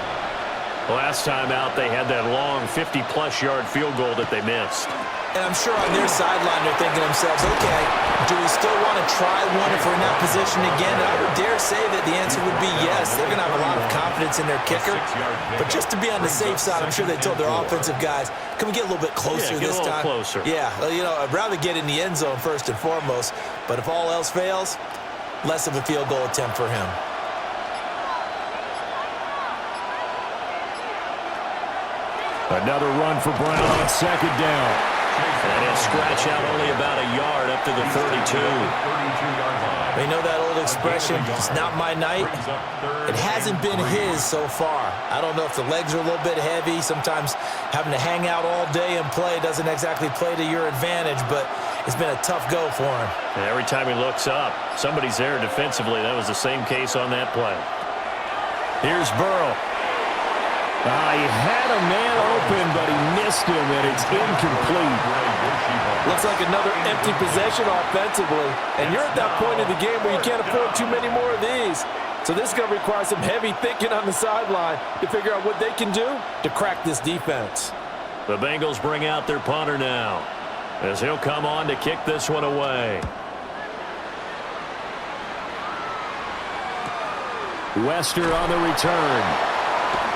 Last time out, they had that long 50-plus yard field goal that they missed. And I'm sure on their sideline they're thinking to themselves, okay, do we still want to try one if we're in that position again? And I would dare say that the answer would be yes. They're going to have a lot of confidence in their kicker. But just to be on the safe side, I'm sure they told their offensive guys, can we get a little bit closer this time? Closer. Yeah, you know, I'd rather get in the end zone first and foremost. But if all else fails, less of a field goal attempt for him. Another run for Brown on second down. And he'll scratch out only about a yard up to the 32. They know that old expression, it's not my night. It hasn't been his so far. I don't know if the legs are a little bit heavy. Sometimes having to hang out all day and play doesn't exactly play to your advantage, but it's been a tough go for him. And every time he looks up, somebody's there defensively. That was the same case on that play. Here's Burrow. He had a man open, but he missed him, and it's incomplete. Looks like another empty possession offensively, and you're at that point in the game where you can't afford too many more of these. So this is going to require some heavy thinking on the sideline to figure out what they can do to crack this defense. The Bengals bring out their punter now, as he'll come on to kick this one away. Wester on the return.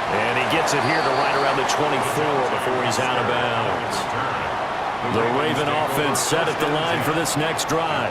And he gets it here to right around the 24 before he's out of bounds. The Raven offense set at the line for this next drive.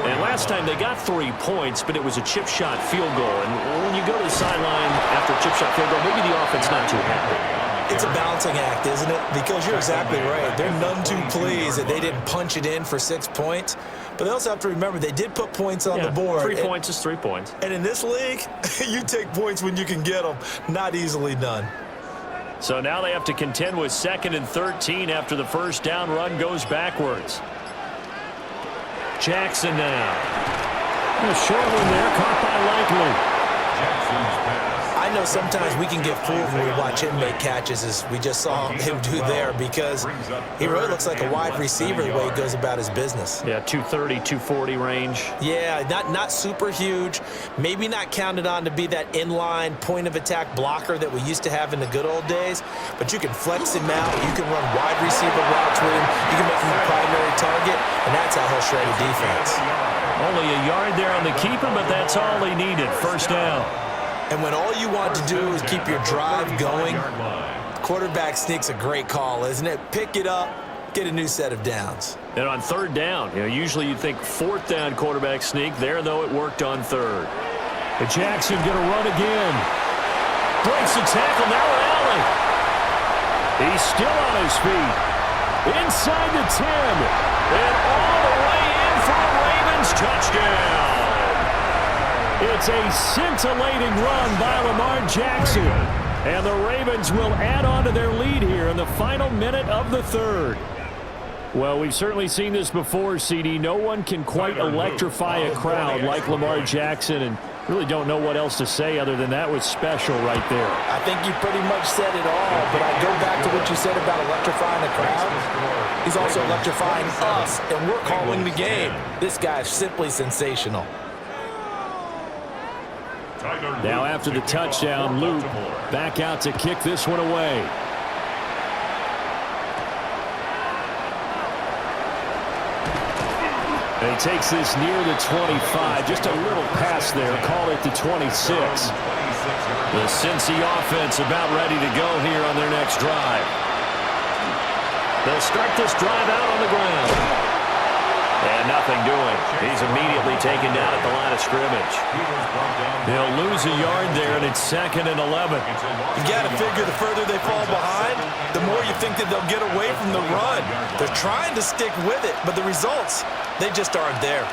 And last time they got 3 points, but it was a chip shot field goal. And when you go to the sideline after a chip shot field goal, maybe the offense not too happy. It's a balancing act, isn't it? Because you're exactly right. They're none too pleased that they didn't punch it in for 6 points. But they also have to remember they did put points on the board. 3 points is 3 points. And in this league, you take points when you can get them. Not easily done. So now they have to contend with 2nd and 13 after the first down run goes backwards. Jackson now. A short one there, caught by Likely. I know sometimes we can get fooled when we watch him make catches, as we just saw him do there, because he really looks like a wide receiver the way he goes about his business. Yeah, 230, 240 range. Yeah, not super huge. Maybe not counted on to be that inline point-of-attack blocker that we used to have in the good old days, but you can flex him out. You can run wide receiver routes with him. You can make him a primary target, and that's how he'll shred a defense. Only a yard there on the keeper, but that's all he needed. First down. And when all you want to do is keep your drive going, quarterback sneak's a great call, isn't it? Pick it up, get a new set of downs. And on third down, usually you'd think fourth down quarterback sneak. There, though, it worked on third. And Jackson going to run again. Breaks the tackle, now Allen. He's still on his feet. Inside the 10. And all the way in for a Ravens touchdown. It's a scintillating run by Lamar Jackson. And the Ravens will add on to their lead here in the final minute of the third. Well, we've certainly seen this before, CD. No one can quite electrify a crowd like Lamar Jackson, and really don't know what else to say other than that was special right there. I think you pretty much said it all, but I go back to what you said about electrifying the crowd. He's also electrifying us, and we're calling the game. This guy is simply sensational. Now after the touchdown, Luke back out to kick this one away. And he takes this near the 25. Just a little pass there. Call it the 26. The Cincy offense about ready to go here on their next drive. They'll start this drive out on the ground. And nothing doing. He's immediately taken down at the line of scrimmage. They'll lose a yard there, and it's 2nd and 11. You got to figure the further they fall behind, the more you think that they'll get away from the run. They're trying to stick with it, but the results, they just aren't there.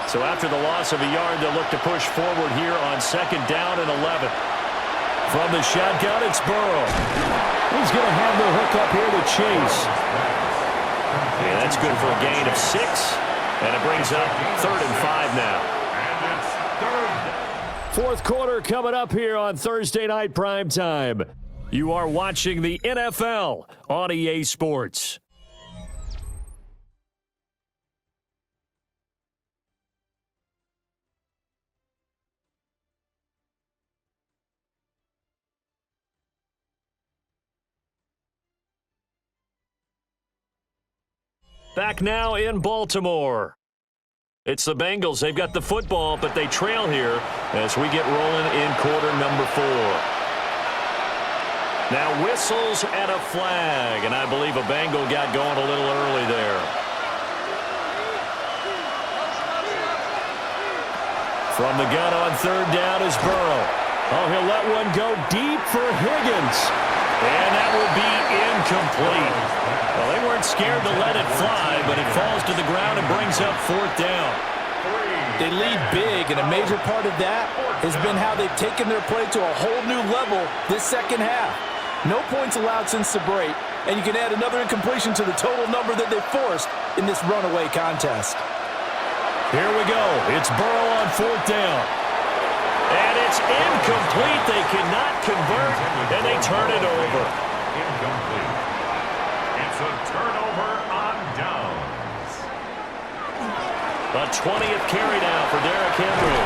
So after the loss of a yard, they'll look to push forward here on 2nd down and 11. From the shotgun, it's Burrow. He's going to have the hook up here to Chase. Yeah, that's good for a gain of 6. And it brings up 3rd and 5 now. Fourth quarter coming up here on Thursday Night Primetime. You are watching the NFL on EA Sports. Back now in Baltimore. It's the Bengals. They've got the football, but they trail here as we get rolling in quarter number 4. Now whistles and a flag, and I believe a Bengal got going a little early there. From the gun on 3rd down is Burrow. Oh, he'll let one go deep for Higgins. And that will be incomplete. Well, they weren't scared to let it fly, but it falls to the ground and brings up fourth down. They lead big, and a major part of that has been how they've taken their play to a whole new level this second half. No points allowed since the break, and you can add another incompletion to the total number that they forced in this runaway contest. Here we go. It's Burrow on fourth down. And it's incomplete. They cannot convert, and they turn it over. Incomplete. It's a turnover on downs. A 20th carry now for Derrick Henry.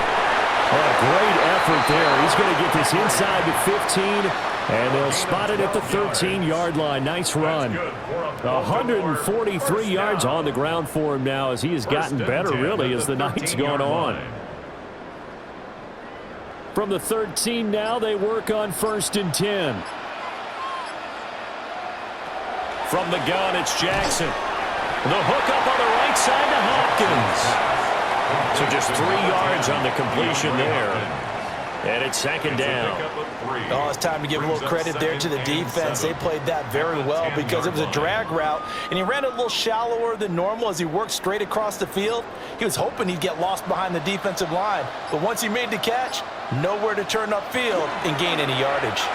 Oh, a great effort there. He's going to get this inside the 15, and they'll spot it at the 13-yard line. Nice run. 143 yards on the ground for him now as he has gotten better, really, as the night's gone on. From the 13 now, they work on 1st and 10. From the gun, it's Jackson. The hook up on the right side to Hopkins. So just 3 yards on the completion there. And it's second down. Oh, it's time to give a little credit there to the defense. They played that very well because it was a drag route, and he ran it a little shallower than normal as he worked straight across the field. He was hoping he'd get lost behind the defensive line, but once he made the catch, nowhere to turn upfield and gain any yardage.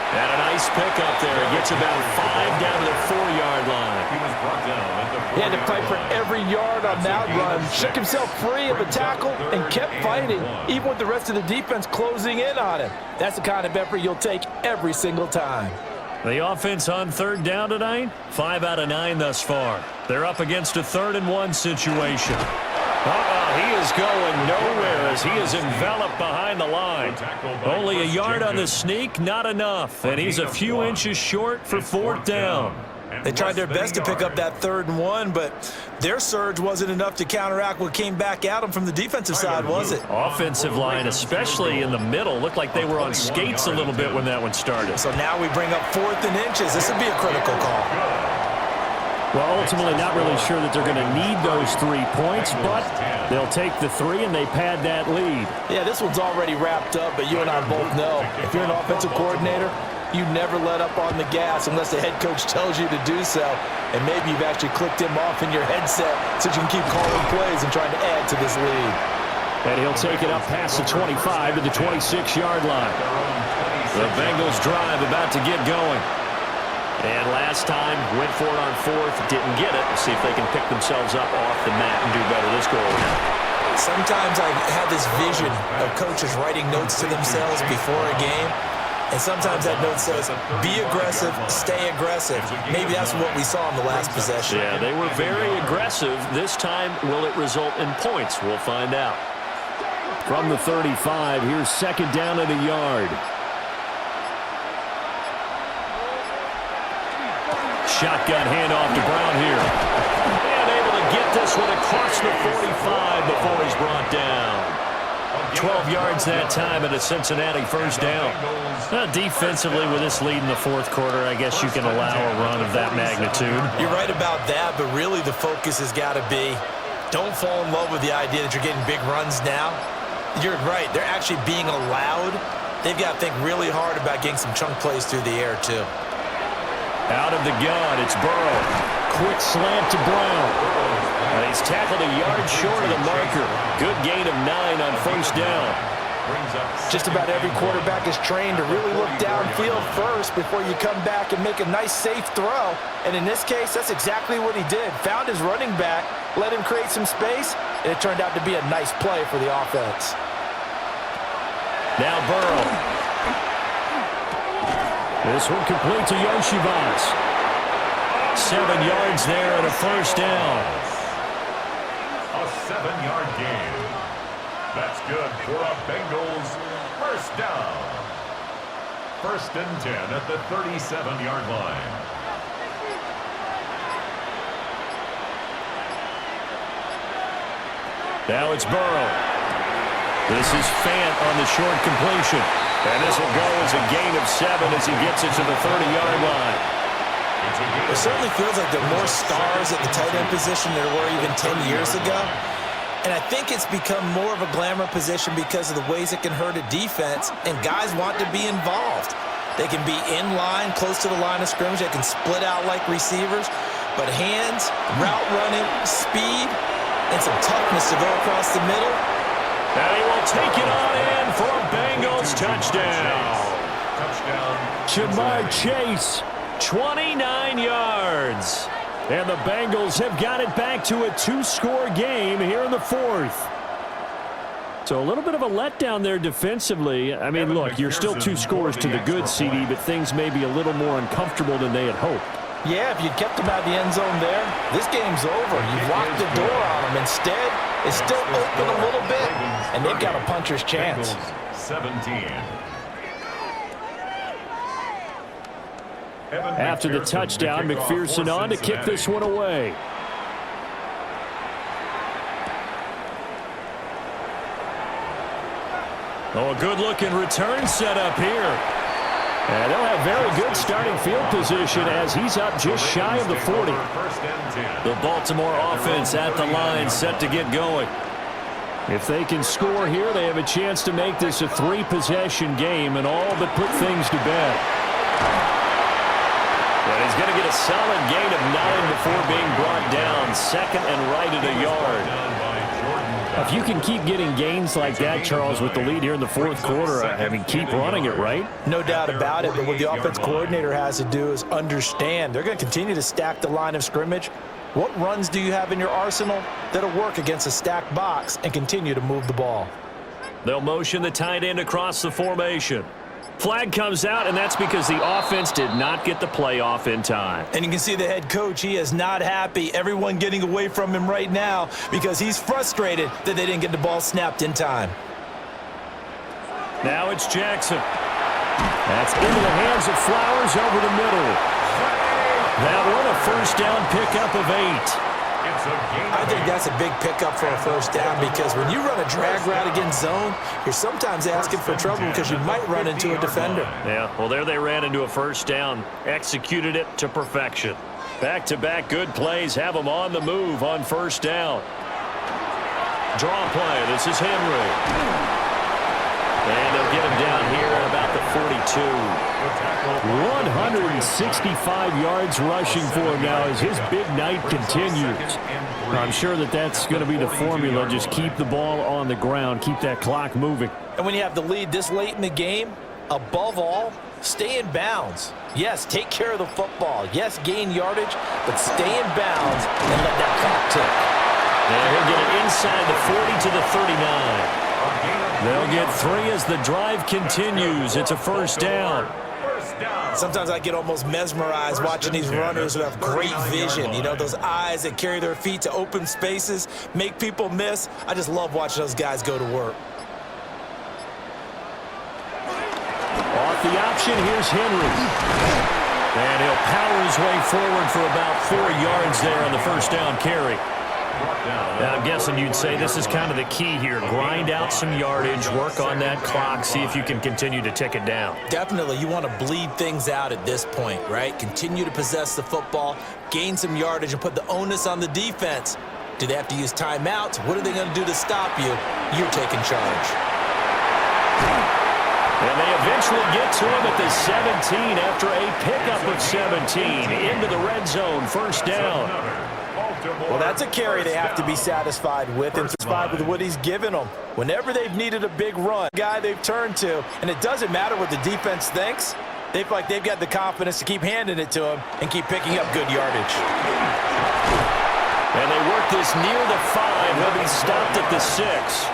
And a nice pickup there. He gets about 5 down to the 4-yard line. He was brought down at the 4-yard line. He had to fight for every yard on that run. Shook himself free of a tackle and kept fighting, even with the rest of the defense closing in on him. That's the kind of effort you'll take every single time. The offense on 3rd down tonight, 5 out of 9 thus far. They're up against a 3rd and 1 situation. He is going nowhere as he is enveloped behind the line. Only a yard on the sneak, not enough. And he's a few inches short for 4th down. They tried their best to pick up that 3rd and 1, but their surge wasn't enough to counteract what came back at them from the defensive side, was it? Offensive line, especially in the middle, looked like they were on skates a little bit when that one started. So now we bring up 4th and inches. This would be a critical call. Well, ultimately not really sure that they're going to need those 3 points, but they'll take the 3 and they pad that lead. Yeah, this one's already wrapped up, but you and I both know if you're an offensive coordinator, you never let up on the gas unless the head coach tells you to do so. And maybe you've actually clicked him off in your headset so you can keep calling plays and trying to add to this lead. And he'll take it up past the 25 to the 26-yard line. The Bengals drive about to get going. And last time, went for it on 4th, didn't get it. Let's see if they can pick themselves up off the mat and do better this go around. Sometimes I have this vision of coaches writing notes to themselves before a game. And sometimes that note says, be aggressive, stay aggressive. Maybe that's what we saw in the last possession. Yeah, they were very aggressive. This time, will it result in points? We'll find out. From the 35, here's 2nd down at a yard. Shotgun handoff to Brown here. And able to get this one across the 45 before he's brought down. 12 yards that time at a Cincinnati 1st down. Defensively, with this lead in the 4th quarter, I guess you can allow a run of that magnitude. You're right about that, but really the focus has got to be don't fall in love with the idea that you're getting big runs now. You're right. They're actually being allowed. They've got to think really hard about getting some chunk plays through the air, too. Out of the gun, it's Burrow. Quick slant to Brown. And he's tackled a yard short of the marker. Good gain of 9 on 1st down. Just about every quarterback is trained to really look downfield first before you come back and make a nice, safe throw. And in this case, that's exactly what he did. Found his running back, let him create some space, and it turned out to be a nice play for the offense. Now Burrow. This one complete to Yoshivas. 7 yards there and a 1st down. A 7-yard gain. That's good for a Bengals 1st down. 1st and 10 at the 37-yard line. Now it's Burrow. This is Fant on the short completion. And this will go as a gain of 7 as he gets it to the 30-yard line. It certainly feels like there are more stars at the tight end position than there were even 10 years ago. And I think it's become more of a glamour position because of the ways it can hurt a defense, and guys want to be involved. They can be in line, close to the line of scrimmage. They can split out like receivers. But hands, route running, speed, and some toughness to go across the middle. And he will take it on in for a Bengals touchdown. Jamar Chase, 29 yards. And the Bengals have got it back to a 2-score game here in the fourth. So a little bit of a letdown there defensively. I mean, look, you're still 2 scores to the good, CD, but things may be a little more uncomfortable than they had hoped. Yeah, if you kept them out of the end zone there, this game's over. You've locked the door on them. Instead, it's still open a little bit, and they've got a puncher's chance. 17. After the touchdown, McPherson on to kick this one away. Oh, a good-looking return set up here. And they'll have very good starting field position as he's up just shy of the 40. The Baltimore offense at the line set to get going. If they can score here, they have a chance to make this a 3-possession game and all but put things to bed. But he's going to get a solid gain of 9 before being brought down. Second and right at a yard. If you can keep getting gains like that, Charles, with the lead here in the fourth quarter, I mean, keep running it, right? No doubt about it, but what the offense coordinator has to do is understand. They're going to continue to stack the line of scrimmage. What runs do you have in your arsenal that'll work against a stacked box and continue to move the ball? They'll motion the tight end across the formation. Flag comes out, and that's because the offense did not get the play off in time. And you can see the head coach, he is not happy. Everyone getting away from him right now because he's frustrated that they didn't get the ball snapped in time. Now it's Jackson. That's into the hands of Flowers over the middle. That one a first down pickup of 8. I think that's a big pickup for a first down because when you run a drag route against zone, you're sometimes asking for trouble because you might run into a defender. Yeah, well, there they ran into a first down, executed it to perfection. Back-to-back good plays have them on the move on first down. Draw play, this is Henry. And they'll get him down here at about the 42. 165 yards rushing for him now as his big night continues. I'm sure that that's going to be the formula. Just keep the ball on the ground, keep that clock moving. And when you have the lead this late in the game, above all, stay in bounds. Yes, take care of the football. Yes, gain yardage, but stay in bounds and let that clock tick. And he'll get it inside the 40 to the 39. They'll get 3 as the drive continues. It's a first down. Sometimes I get almost mesmerized watching these runners who have great vision. You know, those eyes that carry their feet to open spaces, make people miss. I just love watching those guys go to work. Off the option, here's Henry. And he'll power his way forward for about 4 yards there on the first down carry. Now, I'm guessing you'd say this is kind of the key here. Grind out some yardage, work on that clock, see if you can continue to tick it down. Definitely. You want to bleed things out at this point, right? Continue to possess the football, gain some yardage, and put the onus on the defense. Do they have to use timeouts? What are they going to do to stop you? You're taking charge. And they eventually get to him at the 17 after a pickup of 17 into the red zone, first down. Well, that's a carry they have to be satisfied with and satisfied with what he's given them. Whenever they've needed a big run, guy they've turned to, and it doesn't matter what the defense thinks, they feel like they've got the confidence to keep handing it to him and keep picking up good yardage. And they work this near the 5. He'll be stopped at the 6.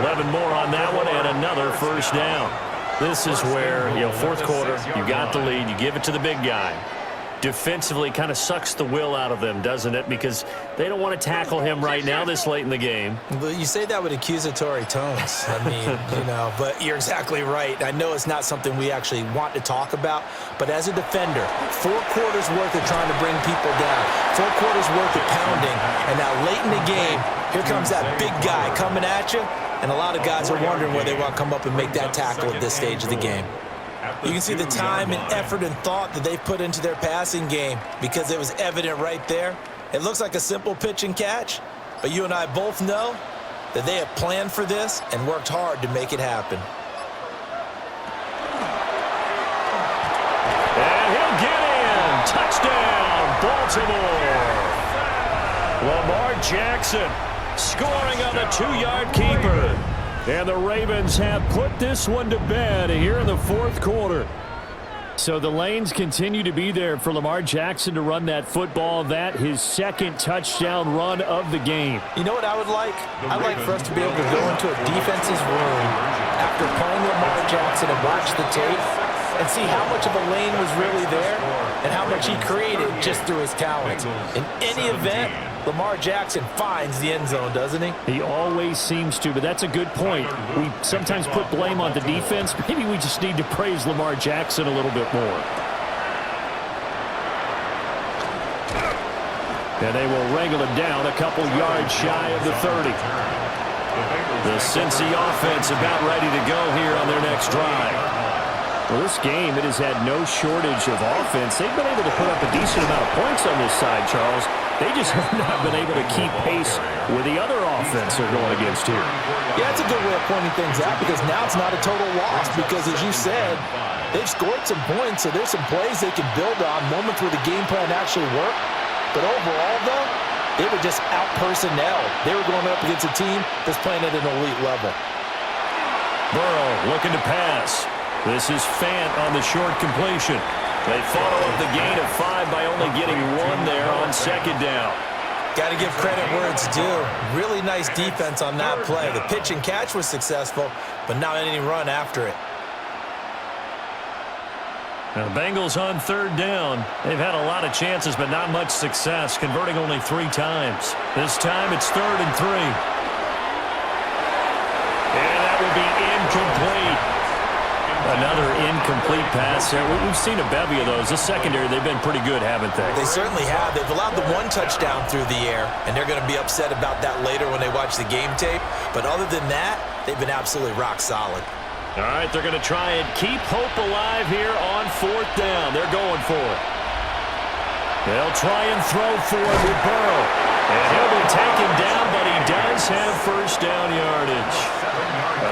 11 more on that one and another first down. This is where, fourth quarter, you got the lead, you give it to the big guy. Defensively kind of sucks the will out of them, doesn't it? Because they don't want to tackle him right now this late in the game. But you say that with accusatory tones. I mean, but you're exactly right. I know it's not something we actually want to talk about, but as a defender, 4 quarters worth of trying to bring people down, 4 quarters worth of pounding, and now late in the game, here comes that big guy coming at you, and a lot of guys are wondering where they want to come up and make that tackle at this stage of the game. You can see the time and effort and thought that they've put into their passing game because it was evident right there. It looks like a simple pitch and catch, but you and I both know that they have planned for this and worked hard to make it happen. Lamar Jackson scoring on the 2-yard keeper. And the Ravens have put this one to bed here in the fourth quarter. So the lanes continue to be there for Lamar Jackson to run that football. That his second touchdown run of the game. You know what I would like? I'd like for us to be able to go into a defense's room after playing Lamar Jackson and watch the tape and see how much of a lane was really there and how much he created just through his talent. In any event, Lamar Jackson finds the end zone, doesn't he? He always seems to, but that's a good point. We sometimes put blame on the defense. Maybe we just need to praise Lamar Jackson a little bit more. And they will wrangle him down a couple yards shy of the 30. The Cincy offense about ready to go here on their next drive. Well, this game, it has had no shortage of offense. They've been able to put up a decent amount of points on this side, Charles. They just have not been able to keep pace with the other offense they're going against here. Yeah, that's a good way of pointing things out because now it's not a total loss because, as you said, they've scored some points, so there's some plays they can build on, moments where the game plan actually worked. But overall, though, they were just out-personnel. They were going up against a team that's playing at an elite level. Burrow looking to pass. This is Fant on the short completion. They follow up the gain of 5 by only getting 1 there on second down. Got to give credit where it's due. Really nice defense on that play. The pitch and catch was successful, but not any run after it. Now, the Bengals on third down. They've had a lot of chances, but not much success, converting only 3 times. This time it's 3rd and 3. And that will be incomplete. Another incomplete pass there. We've seen a bevy of those. The secondary, they've been pretty good, haven't they? They certainly have. They've allowed the 1 touchdown through the air, and they're going to be upset about that later when they watch the game tape. But other than that, they've been absolutely rock solid. All right, they're going to try and keep hope alive here on 4th down. They're going for it. They'll try and throw for it with Burrow. And he'll be taken down, but he does have first down yardage.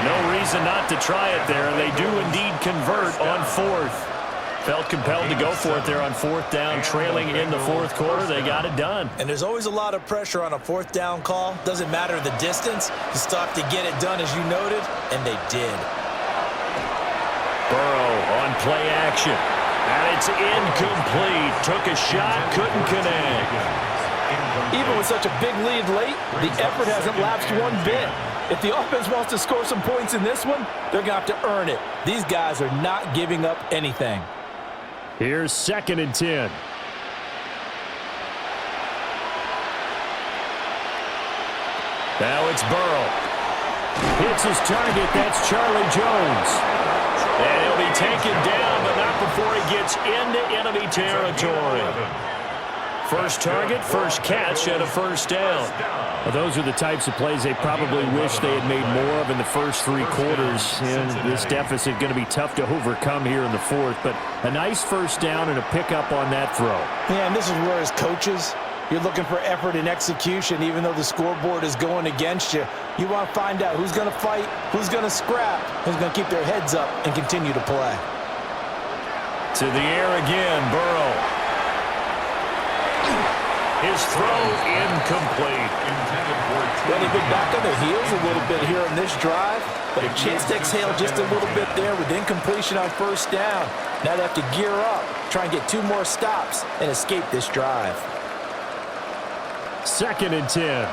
No reason not to try it there, and they do indeed convert on 4th. Felt compelled to go for it there on 4th down, trailing in the 4th quarter. They got it done. And there's always a lot of pressure on a 4th down call. Doesn't matter the distance. You still have to get it done, as you noted, and they did. Burrow on play action. And it's incomplete. Took a shot, couldn't connect. Even with such a big lead late, the effort hasn't lapsed one bit. If the offense wants to score some points in this one, they're going to have to earn it. These guys are not giving up anything. Here's 2nd and 10. Now it's Burrow. Hits his target. That's Charlie Jones. And he'll be taken down, but not before he gets into enemy territory. First target, first catch, and a first down. Well, those are the types of plays they probably wish they had made more of in the first 3 quarters. And this deficit going to be tough to overcome here in the 4th. But a nice first down and a pickup on that throw. Yeah, and this is where as coaches, you're looking for effort and execution, even though the scoreboard is going against you. You want to find out who's going to fight, who's going to scrap, who's going to keep their heads up and continue to play. To the air again, Burrow. His throw incomplete. Well, they've been back on their heels a little bit here on this drive, but a chance to exhale just a little bit there with incompletion on first down. Now they have to gear up, try and get 2 more stops, and escape this drive. 2nd and 10.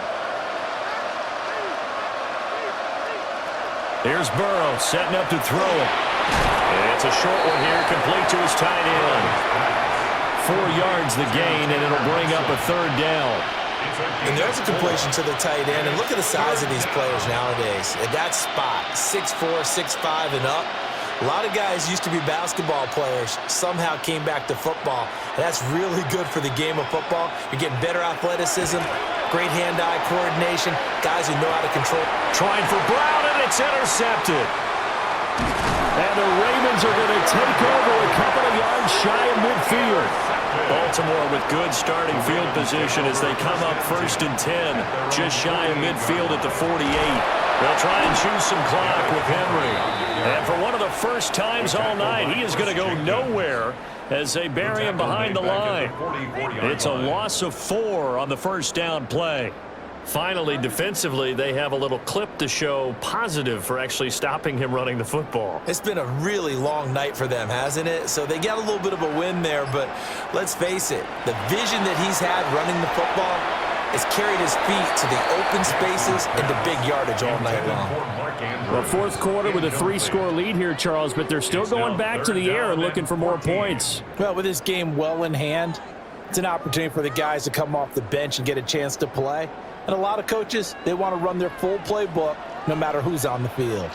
Here's Burrow setting up to throw it. It's a short one here, complete to his tight end. 4 yards the gain, and it'll bring up a 3rd down. And there's a completion to the tight end, and look at the size of these players nowadays. At that spot, 6'4", 6'5", and up. A lot of guys used to be basketball players, somehow came back to football, and that's really good for the game of football. You're getting better athleticism, great hand-eye coordination, guys who know how to control. Trying for Brown, and it's intercepted. And the Ravens are going to take over a couple of yards shy of midfield. Baltimore with good starting field position as they come up 1st and 10, just shy of midfield at the 48. They'll try and choose some clock with Henry. And for one of the first times all night, he is going to go nowhere as they bury him behind the line. It's a loss of 4 on the first down play. Finally, defensively, they have a little clip to show positive for actually stopping him running the football. It's been a really long night for them, hasn't it? So they got a little bit of a win there, but let's face it, the vision that he's had running the football has carried his feet to the open spaces and the big yardage all night long. The fourth quarter with a 3-score lead here, Charles, but they're still going back to the air and looking for more points. Well, with this game well in hand, it's an opportunity for the guys to come off the bench and get a chance to play. And a lot of coaches, they want to run their full playbook no matter who's on the field.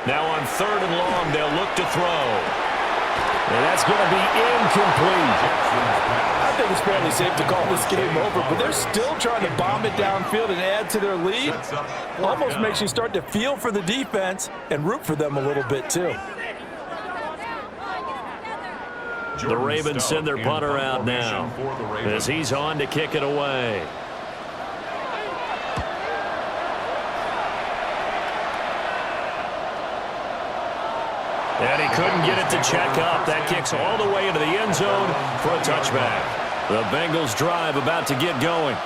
Now on 3rd and long, they'll look to throw. And that's going to be incomplete. I think it's fairly safe to call this game over, but they're still trying to bomb it downfield and add to their lead. Almost makes you start to feel for the defense and root for them a little bit too. The Ravens send their punter out now as he's on to kick it away. And he couldn't get it to check up. That kicks all the way into the end zone for a touchback. The Bengals drive about to get going.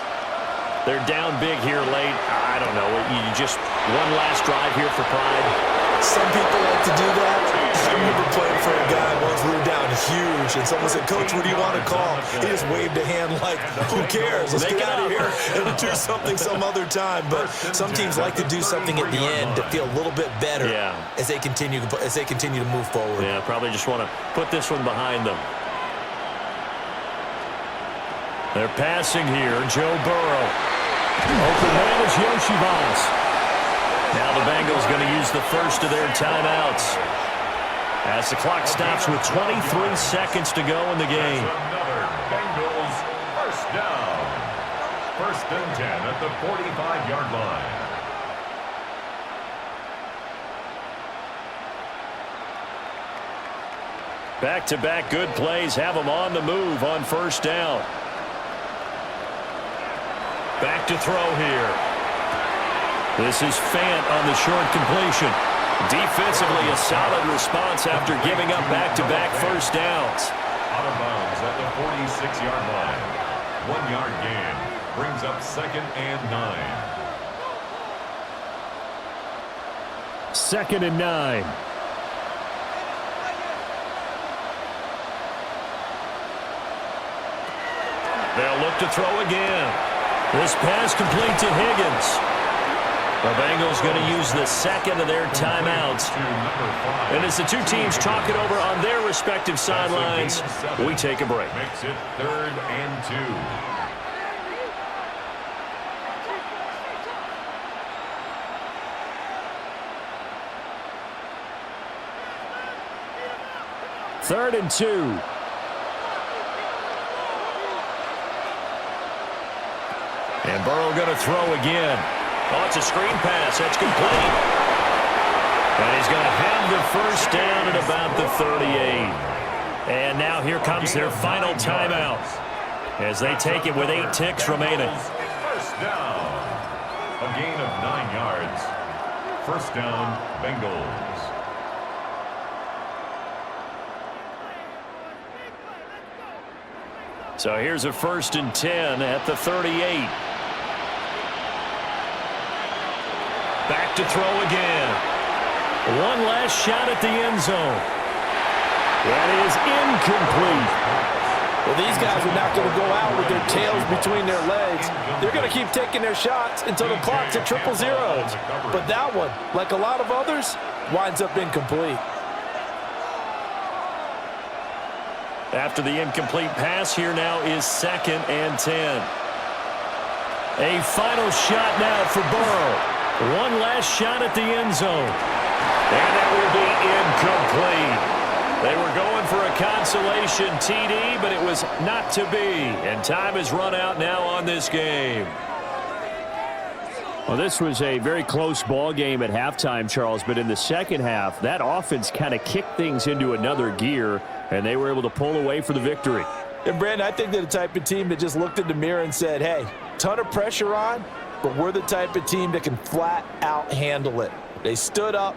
They're down big here late. I don't know. You just one last drive here for pride. Some people like to do that. I remember playing for a guy once. We were down huge, and someone said, "Coach, what do you want to call?" He just waved a hand like, "Who cares? Let's get out of here and do something some other time." But some teams like to do something at the end to feel a little bit better as they continue to move forward. Yeah, probably just want to put this one behind them. They're passing here. Joe Burrow. Open man is Yoshivas. Now the Bengals going to use the first of their timeouts as the clock stops with 23 seconds to go in the game. Another Bengals first down. 1st and 10 at the 45-yard line. Back-to-back good plays have them on the move on 1st down. Back to throw here. This is Fant on the short completion. Defensively, a solid response after giving up back-to-back first downs. Out of bounds at the 46-yard line. 1-yard gain brings up 2nd and 9. 2nd and 9. They'll look to throw again. This pass complete to Higgins. The Bengals going to use the 2nd of their timeouts. And as the two teams talk it over on their respective sidelines, we take a break. Makes it 3rd and 2. Third and 2. And Burrow going to throw again. Oh, it's a screen pass. That's complete. And he's going to have the first down at about the 38. And now here comes their final timeout as they take it with 8 ticks remaining. First down. A gain of 9 yards. First down, Bengals. So here's a 1st and 10 at the 38. Back to throw again. One last shot at the end zone. That is incomplete. Well, these guys are not going to go out with their tails between their legs. They're going to keep taking their shots until the clock's at 000. But that one, like a lot of others, winds up incomplete. After the incomplete pass, here now is 2nd and 10. A final shot now for Burrow. One last shot at the end zone. And that will be incomplete. They were going for a consolation TD, but it was not to be. And time has run out now on this game. Well, this was a very close ball game at halftime, Charles, but in the second half, that offense kind of kicked things into another gear, and they were able to pull away for the victory. And, Brandon, I think they're the type of team that just looked in the mirror and said, hey, ton of pressure on, but we're the type of team that can flat out handle it. They stood up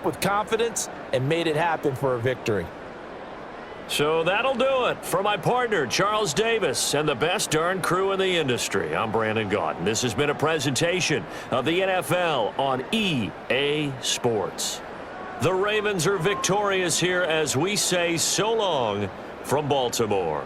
with confidence, and made it happen for a victory. So that'll do it. For my partner, Charles Davis, and the best darn crew in the industry, I'm Brandon Gaudin. This has been a presentation of the NFL on EA Sports. The Ravens are victorious here as we say so long from Baltimore.